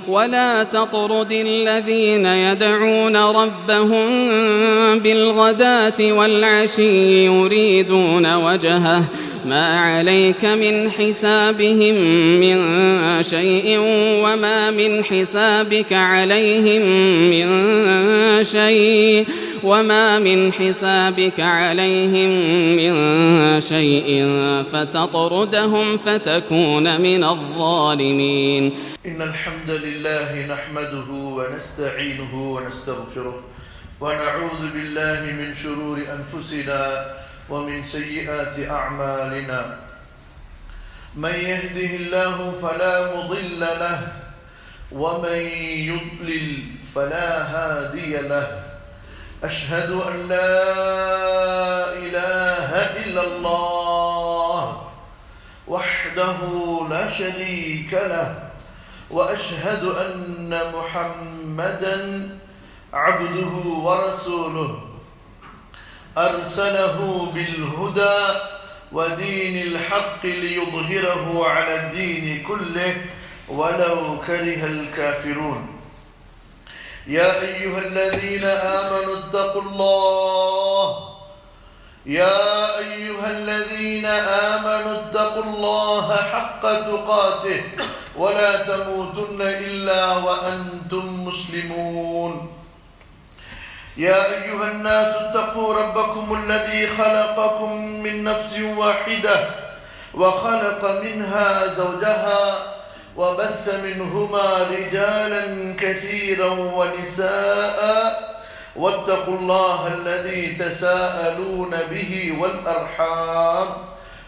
ولا تطرد الذين يدعون ربهم بالغداة والعشي يريدون وجهه ما عليك من حسابهم من شيء وما من حسابك عليهم من شيء فتطردهم فتكون من الظالمين. إن الحمد لله نحمده ونستعينه ونستغفره ونعوذ بالله من شرور أنفسنا ومن سيئات أعمالنا. من يهده الله فلا مضل له ومن يضلل فلا هادي له. أشهد أن لا إله إلا الله وحده لا شريك له وأشهد أن محمدا عبده ورسوله أرسله بالهدى ودين الحق ليظهره على الدين كله ولو كره الكافرون. يا أيها الذين آمنوا اتقوا الله حق تقاته ولا تموتن إلا وأنتم مسلمون. يا أيها الناس اتقوا ربكم الذي خلقكم من نفس واحدة وخلق منها زوجها وبث منهما رجالا كثيرا ونساء واتقوا الله الذي تساءلون به والأرحام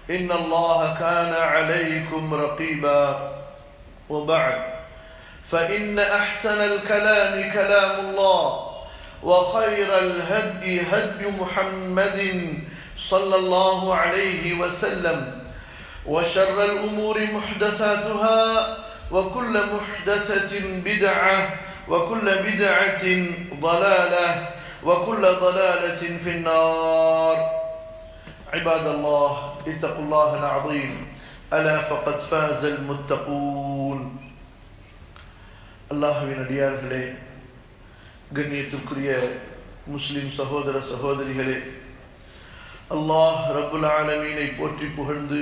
إن الله كان عليكم رقيبا. وبعد فإن أحسن الكلام كلام الله وخير الهدي هدي محمد صلى الله عليه وسلم وشر الأمور محدثاتها وكل محدثة بدعة وكل بدعة ضلالة وكل ضلالة في النار. عباد الله اتقوا الله العظيم ألا فقد فاز المتقون. அல்லாஹ்வின் அடியார்களே, கண்ணியத்திற்குரிய முஸ்லிம் சகோதர சகோதரிகளே, அல்லாஹ் ரப்புல் ஆலமீனை போற்றி புகழ்ந்து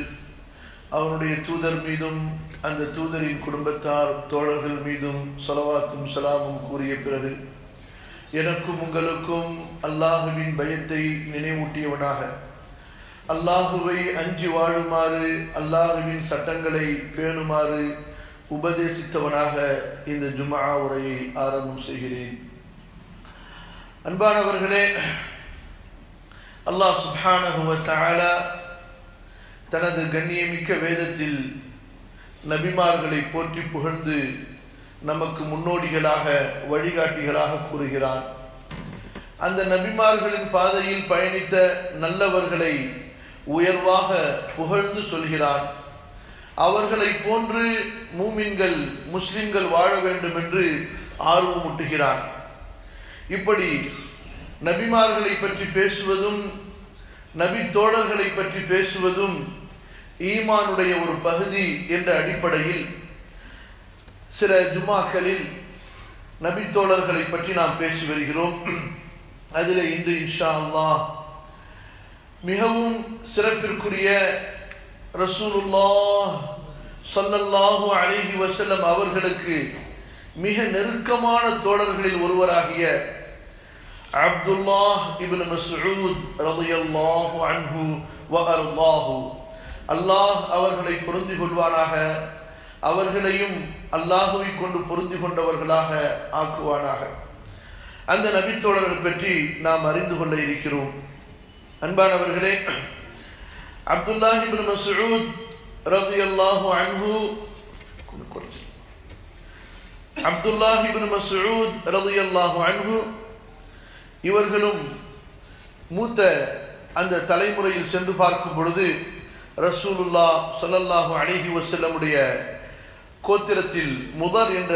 அவனுடைய தூதர் மீதும் அந்த தூதரின் குடும்பத்தார் தோழர்கள் மீதும் ஸலவாத்தும் ஸலாமும் கூறிய பிறகு எனக்கும் உங்களுக்கும் அல்லாஹுவின் பயத்தை நினைவூட்டியவனாக, அல்லாஹுவை அஞ்சி வாழுமாறு, அல்லாஹுவின் சட்டங்களை பேணுமாறு உபதேசித்தவனாக இந்த ஜும்ஆ உரையை ஆரம்பம் செய்கிறேன். அன்பானவர்களே, அல்லாஹ் சுப்ஹானஹு வ தஆலா தனது கண்ணியமிக்க வேதத்தில் நபிமார்களை போற்றி புகழ்ந்து நமக்கு முன்னோடிகளாக வழிகாட்டிகளாக கூறுகிறான். அந்த நபிமார்களின் பாதையில் பயணித்த நல்லவர்களை உயர்வாக புகழ்ந்து சொல்கிறான். அவர்களை போன்று மூமின்கள் முஸ்லிம்கள் வாழ வேண்டும் என்று ஆர்வமூட்டுகிறான். இப்படி நபிமார்களை பற்றி பேசுவதும் நபி தோழர்களை பற்றி பேசுவதும் ஈமானுடைய ஒரு பகுதி என்ற அடிப்படையில் சில ஜுமாக்களில் நபி தோழர்களை பற்றி நாம் பேசி வருகிறோம். அதில் இன்று இன்ஷா அல்லாஹ் மிகவும் சிறப்பிற்குரிய ரசூலுல்லாஹ் ஸல்லல்லாஹு அலைஹி வஸல்லம் அவர்களுக்கு மிக நெருக்கமான தோழர்களில் ஒருவராகிய அப்துல்லாஹ் இப்னு மஸ்ஊத் ரலியல்லாஹு அன்ஹு வ அர்தாஹு, அல்லாஹ் அவர்களை பொருந்தி கொள்வானாக, அவர்களையும் அல்லாஹுவை கொண்டு பொருந்தி கொண்டவர்களாக ஆக்குவானாக. அந்த நபித்தோழர்கள் பற்றி நாம் அறிந்து கொள்ள இருக்கிறோம். அன்பானவர்களே, அப்துல்லாஹ் இப்னு மஸ்ஊத் ரலியல்லாஹு அன்ஹு அப்துல்லாஹ் இப்னு மஸ்ஊத் ரலியல்லாஹு அன்ஹு இவர்களும் மூத்த அந்த தலைமுறையில் சென்று பார்க்கும் பொழுது ரசூலுல்லாஹ் ஸல்லல்லாஹு அலைஹி வஸல்லமுடைய கோத்திரத்தில் முதர் என்ற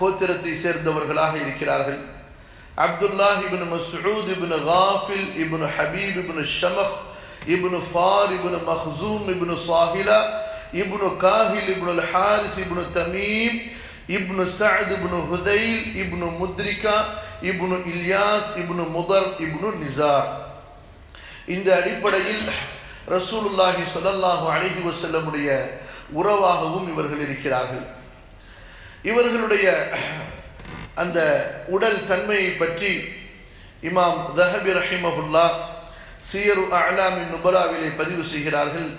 கோத்திரத்தை சேர்ந்தவர்களாக இருக்கிறார்கள். அப்துல்லாஹ் இப்னு மஸ்ஊத் இப்னு காஃபில் இப்னு ஹபீப் இப்னு ஷமக் இப்னு ஃபார் இப்னு மக்ஸூம் இப்னு சாஹிலா இப்னு காஹில் இப்னு அல் ஹாரிஸ் இப்னு தமீம் இப்னு சஅத் இப்னு ஹுதைல் இப்னு முத்ரிகா இப்னு இல்யாஸ் இப்னு முதர் இப்னு நிசார். இந்த அடிப்படையில் ரசூலுல்லாஹி ஸல்லல்லாஹு அலைஹி வஸல்லமுடைய உறவாகவும் இவர்கள் இருக்கிறார்கள். இவர்களுடைய அந்த உடல் தன்மையை பற்றி இமாம் தஹபி ரஹிமஹுல்லாஹ் சியரு அஅலாமின் நுபலாவிலே பதிவு செய்கிறார்கள்.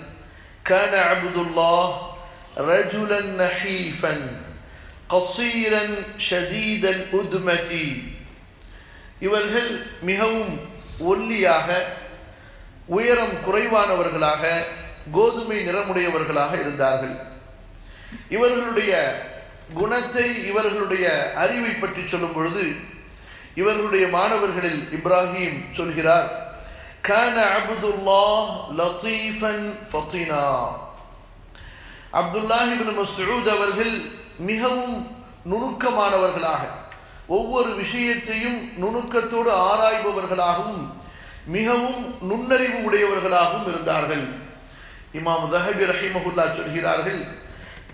கான அப்துல்லாஹ் ரஜுலன் நஹீஃபன் கஸீரன் ஷதீதல் உத்மதி. இவர்கள் மிகவும் ஒல்லியாக, உயரம் குறைவானவர்களாக, கோதுமை நிறமுடையவர்களாக இருந்தார்கள். இவர்களுடைய குணத்தை, இவர்களுடைய அறிவை பற்றி சொல்லும் பொழுது இவர்களுடைய மாணவர்களில் இப்ராஹிம் சொல்கிறார், கான அப்துல்லாஹ் லதீஃபன் ஃபத்தினா. அப்துல்லாஹ் இப்னு மஸ்ஊத் அவர்கள் மிகவும் நுணுக்கமானவர்களாக, ஒவ்வொரு விஷயத்தையும் நுணுக்கத்தோடு ஆராய்பவர்களாகவும் மிகவும் நுண்ணறிவு உடையவர்களாகவும் இருந்தார்கள். இமாம் தஹபி ரஹிமஹுல்லாஹ் சொல்கிறார்கள்,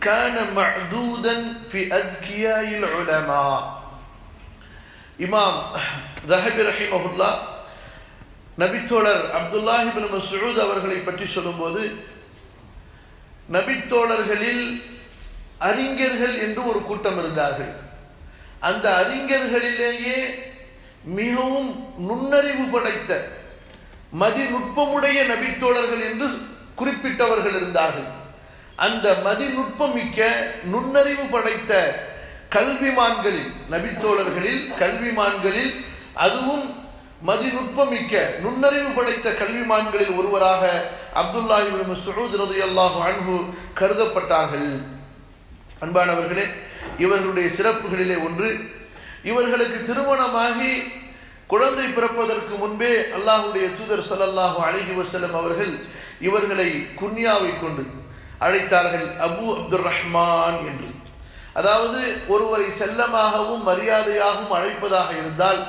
கான மஅதூதன் ஃபி அத்கியாயில் உலமா. இமாம் தஹபி ரஹிமஹுல்லாஹ் நபித்தோழர் அப்துல்லாஹ் இப்னு மஸ்ஊத் அவர்களை பற்றி சொல்லும்போது, நபித்தோழர்களில் அறிஞர்கள் என்று ஒரு கூட்டம் இருந்தார்கள். அந்த அறிஞர்களிலேயே மிகவும் நுண்ணறிவு படைத்த, மதிநுட்பமுடைய நபித்தோழர்கள் என்று குறிப்பிட்டவர்கள் இருந்தார்கள். அந்த மதிநுட்பமிக்க, நுண்ணறிவு படைத்த கல்விமான்களில், நபித்தோழர்களில் கல்விமான்களில், அதுவும் மதிநுட்பமிக்க நுண்ணறிவு படைத்த கல்விமான்களில் ஒருவராக அப்துல்லாஹ் இப்னு மஸ்ஊத் ரலியல்லாஹு அன்ஹு கருதப்பட்டார்கள். அன்பானவர்களே, இவர்களுடைய சிறப்புகளிலே ஒன்று, இவர்களுக்கு திருமணமாகி குழந்தை பிறப்பதற்கு முன்பே அல்லாஹ்வுடைய தூதர் ஸல்லல்லாஹு அலைஹி வஸல்லம் அவர்கள் இவர்களை குன்யாவை கொண்டு அழைத்தார்கள், அபு அப்துர் ரஹ்மான் என்று. அதாவது ஒருவரை செல்லமாகவும் மரியாதையாகவும் அழைப்பதாக இருந்தால்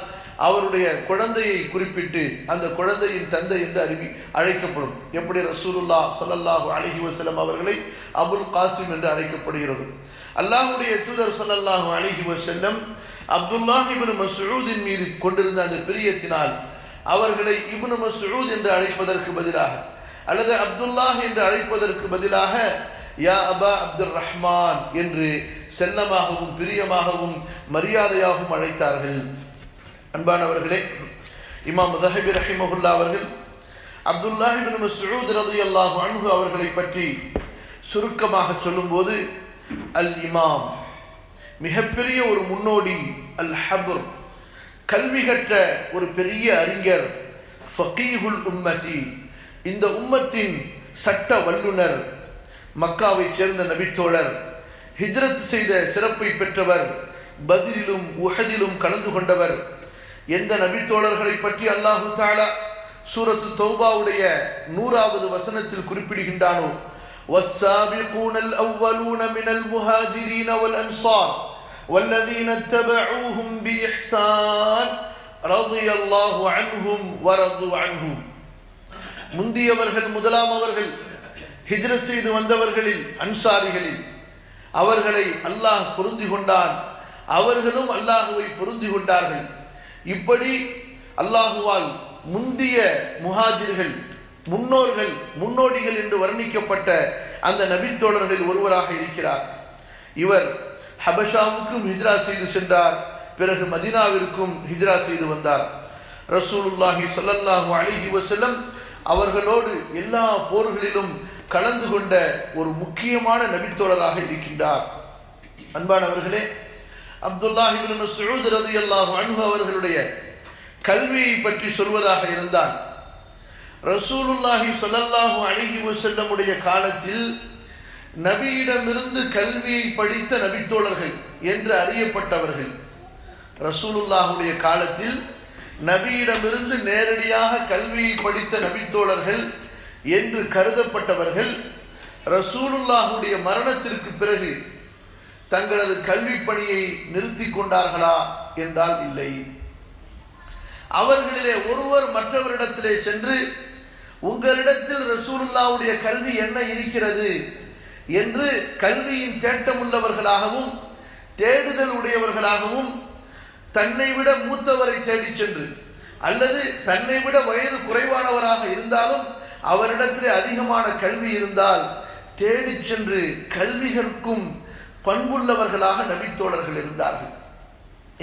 அவருடைய குழந்தையை குறிப்பிட்டு அந்த குழந்தையின் தந்தை என்று அழைக்கப்படும். எப்படி ரசூலுல்லாஹ் ஸல்லல்லாஹு அலைஹி வஸல்லம் அவர்களை அபுல் காசிம் என்று அழைக்கப்படுகிறது. அல்லாஹ்வுடைய தூதர் ஸல்லல்லாஹு அலைஹி வஸல்லம் அப்துல்லாஹ் இப்னு மஸ்ஊதின் மீது கொண்டிருந்த அந்த பிரியத்தினால் அவர்களை இப்னு மஸ்ஊத் என்று அழைப்பதற்கு பதிலாக, அல்லது அப்துல்லாஹ் என்று அழைப்பதற்கு பதிலாக யா அபா அப்துர் ரஹ்மான் என்று செல்லமாகவும் பிரியமாகவும் மரியாதையாகவும் அழைத்தார்கள். அன்பானவர்களே, இமாம் தஹபி ரஹிமஹுல்லாஹ் அவர்கள் அப்துல்லாஹ் இப்னு மஸ்ஊத் ரலியல்லாஹு அன்ஹு அவர்களை பற்றி சுருக்கமாக சொல்லும்போது, அல் இமாம், மிகப்பெரிய ஒரு முன்னோடி, அல் ஹப்ர், கல்வி கற்ற ஒரு பெரிய அறிஞர், ஃபகீஹுல் உம்மதி, இந்த உம்மத்தின் சட்ட வல்லுனர், மக்காவை சேர்ந்த நபித்தோழர், ஹிஜ்ரத் செய்த சிறப்பை பெற்றவர், பத்ரிலும் உஹதிலும் கலந்து கொண்டவர். எந்த நபித்தோழர்களை பற்றி அல்லாஹு தஆலா சூரத்து தௌபாவுடைய 100வது வசனத்தில் குறிப்பிடுகின்றானோ, والسابقون الأولون من المهاجرين والأنصار والذين اتبعوهم بإحسان رضي الله عنهم ورضوا عنه. முந்தியவர்கள், முதலாமவர்கள், ஹிஜ்ரத் செய்து வந்தவர்களில், அன்சாரிகளில் அவர்களை அல்லாஹ் பொருந்தி கொண்டான், அவர்களும் அல்லாஹுவை பொருந்தி கொண்டார்கள். இப்படி அல்லாஹுவால் முந்திய முஹாஜிர்கள், முன்னோர்கள், முன்னோடிகள் என்று வர்ணிக்கப்பட்ட அந்த நபித்தோழர்களில் ஒருவராக இருக்கிறார். இவர் ஹபஷாவுக்கும் ஹிஜ்ரா செய்து சென்றார், பிறகு மதீனாவிற்கும் ஹிஜ்ரா செய்து வந்தார். ரசூலுல்லாஹி ஸல்லல்லாஹு அலைஹி வஸல்லம் அவர்களோடு எல்லா போர்களிலும் கலந்து கொண்ட ஒரு முக்கியமான நபித்தோழராக இருக்கின்றார். அன்பானவர்களே, அப்துல்லாஹ் இப்னு மஸ்ஊத் ரலியல்லாஹு அன்ஹு அவர்களுடைய கல்வியை பற்றி சொல்வதாக இருந்தால், ரசூலுல்லாஹி ஸல்லல்லாஹு அலைஹி வஸல்லமுடைய காலத்தில் நபியிடமிருந்து கல்வியை படித்த நபித்தோழர்கள் என்று அறியப்பட்டவர்கள், ரசூலுல்லாஹுடைய காலத்தில் நபியிடமிருந்து நேரடியாக கல்வியை படித்த நபித்தோழர்கள் என்று கருதப்பட்டவர்கள் ரசூலுல்லாஹுடைய மரணத்திற்கு பிறகு தங்களது கல்வி பணியை நிறுத்தி கொண்டார்களா என்றால் இல்லை. அவர்களிலே ஒருவர் மற்றவரிடத்திலே சென்று, உங்களிடத்தில் ரசூலுல்லாஹுடைய கல்வி என்ன இருக்கிறது என்று கல்வியின் தேட்டமுள்ளவர்களாகவும் தேடுதல் உடையவர்களாகவும் தன்னை விட மூத்தவரை தேடி சென்று அல்லது தன்னை விட வயது குறைவானவராக இருந்தாலும் அவரிடத்திலே அதிகமான கல்வி இருந்தால் தேடி சென்று கல்வி கற்கும் பண்புள்ளவர்களாக நபித்தோழர்கள் இருந்தார்கள்.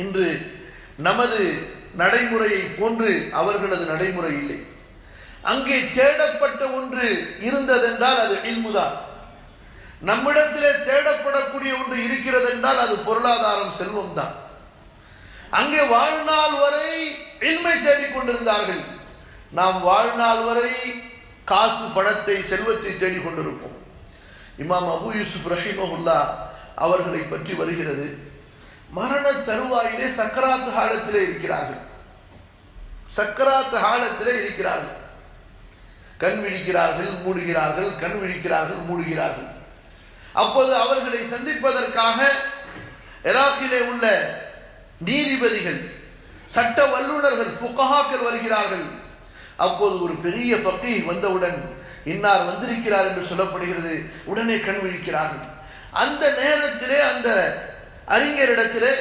இன்று நமது நடைமுறையை போன்று அவர்களது நடைமுறை இல்லை. அங்கே தேடப்பட்ட ஒன்று இருந்ததென்றால் அது இல்முதான். நம்மிடத்திலே தேடப்படக்கூடிய ஒன்று இருக்கிறது என்றால் அது பொருளாதாரம், செல்வம் தான். அங்கே வாழ்நாள் வரை இல்மை தேடிக்கொண்டிருந்தார்கள். நாம் வாழ்நாள் வரை காசு, பணத்தை, செல்வத்தை தேடிக்கொண்டிருப்போம். இமாம் அபு யூசுப் ரஹிமஹுல்லா அவர்களை பற்றி வருகிறது, மரண தருவாயிலே சக்கராத்து ஹாலத்திலே இருக்கிறார்கள். சக்கராத்து ஹாலத்திலே இருக்கிறார்கள். கண் விழிக்கிறார்கள், மூடுகிறார்கள், கண் விழிக்கிறார்கள், மூடுகிறார்கள். அப்போது அவர்களை சந்திப்பதற்காக இராக்கிலே உள்ள நீதிபதிகள், சட்ட வல்லுநர்கள், ஃபுகஹாக்கள் வருகிறார்கள். அப்போது ஒரு பெரிய ஃபகீஹ் வந்தவுடன் இன்னார் வந்திருக்கிறார் என்று சொல்லப்படுகிறது. உடனே கண் விழிக்கிறார்கள். அந்த நேரத்திலே அந்த அறிஞரிடத்திலே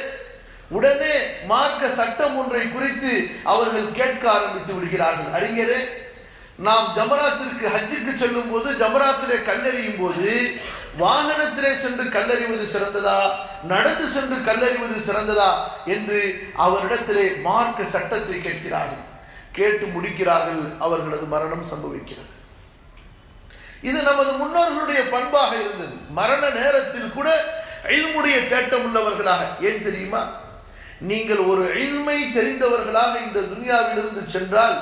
உடனே மார்க்க சட்டம் ஒன்றை குறித்து அவர்கள் கேட்க ஆரம்பித்து விடுகிறார்கள். அறிஞரே, நாம் ஜமராத்திற்கு ஹஜ்ஜுக்கு செல்லும் போது ஜமராத்திலே கல்லெறியும் போது வாகனத்திலே சென்று கல்லறிவது சிறந்ததா, நடந்து சென்று கல்லறிவது சிறந்ததா என்று அவரிடத்திலே மார்க்க சட்டத்தை கேட்கிறார்கள். கேட்டு முடிக்கிறார்கள். அவர்களது மரணம் சம்பவிக்கிறது. இது நமது முன்னோர்களுடைய பண்பாக இருந்தது. மரண நேரத்தில் கூட இல்முடைய தேட்டம் உள்ளவர்களாக. ஏன் தெரியுமா? நீங்கள் ஒரு இல்மை தெரிந்தவர்களாக இந்த துனியாவிலிருந்து சென்றால்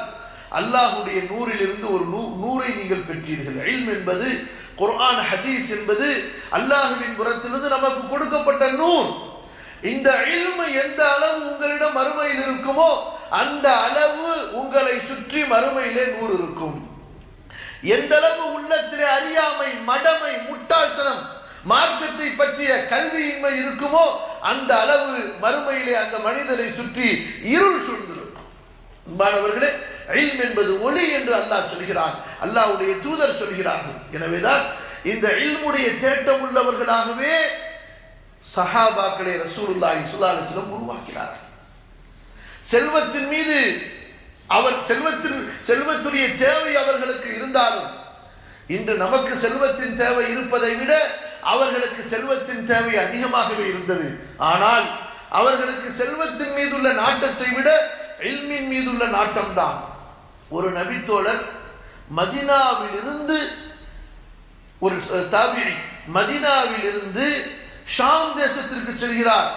அல்லாஹுடைய நூறிலிருந்து ஒரு நூரை நீங்கள் பெற்றீர்கள். இல்ம் என்பது, குர்ஆன் ஹதீஸ் என்பது அல்லாஹுவின் புறத்திலிருந்து நமக்கு கொடுக்கப்பட்ட நூர். இந்த இல்மு எந்த அளவு உங்களிடம் மறுமையில் இருக்குமோ அந்த அளவு உங்களை சுற்றி மறுமையிலே நூறு இருக்கும். எந்த அளவு உள்ளத்திலே அறியாமை, மடமை, முட்டாள்தனம், மார்க்கத்தை பற்றிய கல்வியின்மை இருக்குமோ அந்த அளவு மறுமையிலே அந்த மனிதனை சுற்றி இருள் சூழ்ந்திருக்கும். அன்பானவர்களே, இல்ம் என்பது ஒளி என்று அல்லாஹ் சொல்கிறான், அல்லாஹ்வுடைய தூதர் சொல்கிறார்கள். எனவேதான் இந்த இல்முடைய தேட்டம் உள்ளவர்களாகவே சஹாபாக்களை ரசூலுல்லாஹி ஸல்லல்லாஹு அலைஹி வஸல்லம் உருவாக்கினார்கள். செல்வத்தின் மீது செல்வத்துடைய தேவை அவர்களுக்கு இருந்தாலும் இன்று நமக்கு செல்வத்தின் தேவை இருப்பதை விட அவர்களுக்கு செல்வத்தின் தேவை அதிகமாகவே இருந்தது. ஆனால் அவர்களுக்கு செல்வத்தின் மீதுள்ள நாட்டத்தை விட இல்மின் மீதுள்ள நாட்டம்தான். ஒரு நபித்தோழர் மதீனாவிலிருந்து, ஒரு தாபிஈ மதீனாவிலிருந்து ஷாம் தேசத்திற்கு செல்கிறார்.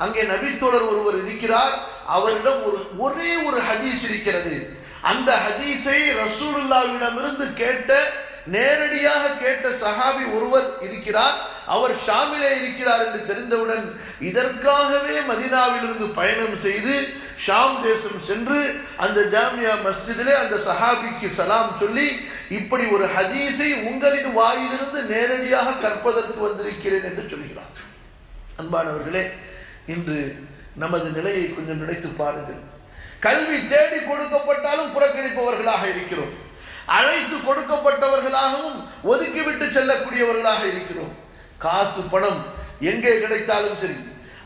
அங்கே நபித்தோழர் ஒருவர் இருக்கிறார். அவரிடம் ஒரே ஒரு ஹதீஸ் இருக்கிறது. அந்த ஹதீஸை ரசூலுல்லாஹ்விடமிருந்து நேரடியாக கேட்ட சஹாபி ஒருவர் இருக்கிறார். அவர் ஷாமிலே இருக்கிறார் என்று தெரிந்தவுடன் இதற்காகவே மதீனாவிலிருந்து பயணம் செய்து ஷாம் தேசம் சென்று அந்த ஜாமியா மஸ்ஜிதிலே அந்த சஹாபிக்கு சலாம் சொல்லி, இப்படி ஒரு ஹதீஸை உங்களின் வாயிலிருந்து நேரடியாக கற்பதற்கு வந்திருக்கிறேன் என்று சொல்கிறார். அன்பானவர்களே, இன்று நமது நிலையை கொஞ்சம் நினைத்து பாருங்கள். கல்வி தேடி கொடுக்கப்பட்டாலும் புறக்கணிப்பவர்களாக இருக்கிறோம். அழைத்து கொடுக்கப்பட்டவர்களாகவும் ஒதுக்கிவிட்டு செல்லக்கூடியவர்களாக இருக்கிறோம். காசு, பணம் எங்கே கிடைத்தாலும் சரி,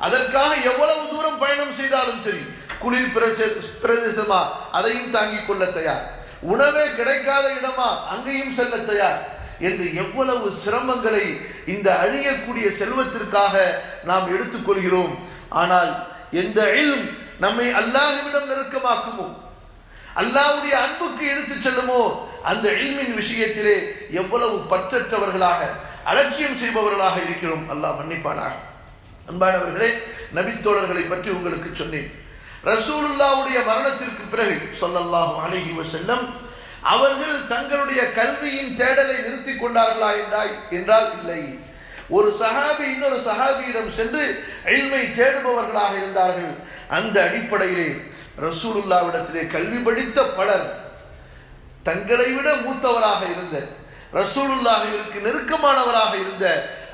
அதற்காக எவ்வளவு தூரம் பயணம் செய்தாலும் சரி, குளிர் பிரதேசமா அதையும் தாங்கிக் கொள்ள தயார், உணவே கிடைக்காத இடமா அங்கேயும் செல்ல தயார் என்று எவ்வளவு சிரமங்களை இந்த அழியக்கூடிய செல்வத்திற்காக நாம் எடுத்துக்கொள்கிறோம். ஆனால் எந்த இல்ம் நம்மை அல்லாஹ்விடம் நெருக்கமாக்குமோ, அல்லாஹ்வுடைய அன்புக்கு எடுத்துச் செல்லுமோ, அந்த இல்மின் விஷயத்திலே எவ்வளவு பற்றற்றவர்களாக, அலட்சியம் செய்பவர்களாக இருக்கிறோம். அல்லாஹ் மன்னிப்பானாக. அன்பானவர்களே, நபித்தோழர்களை பற்றி உங்களுக்கு சொன்னேன். ரசூலுல்லாஹ்வுடைய மரணத்திற்கு பிறகு ஸல்லல்லாஹு அலைஹி வஸல்லம் அவர்கள் தங்களுடைய கல்வியின் தேடலை நிறுத்தி கொண்டார்களா என்றால் இல்லை. ஒரு சஹாபி இன்னொரு சஹாபியிடம் சென்று இல்மை தேடுபவர்களாக இருந்தார்கள். அந்த அடிப்படையிலே ரசூலுல்லாஹ்விடத்திலே கல்வி படித்த பலர் தங்களை விட மூத்தவராக இருந்த, ரசூலுல்லாஹ்விற்கு நெருக்கமானவராக இருந்த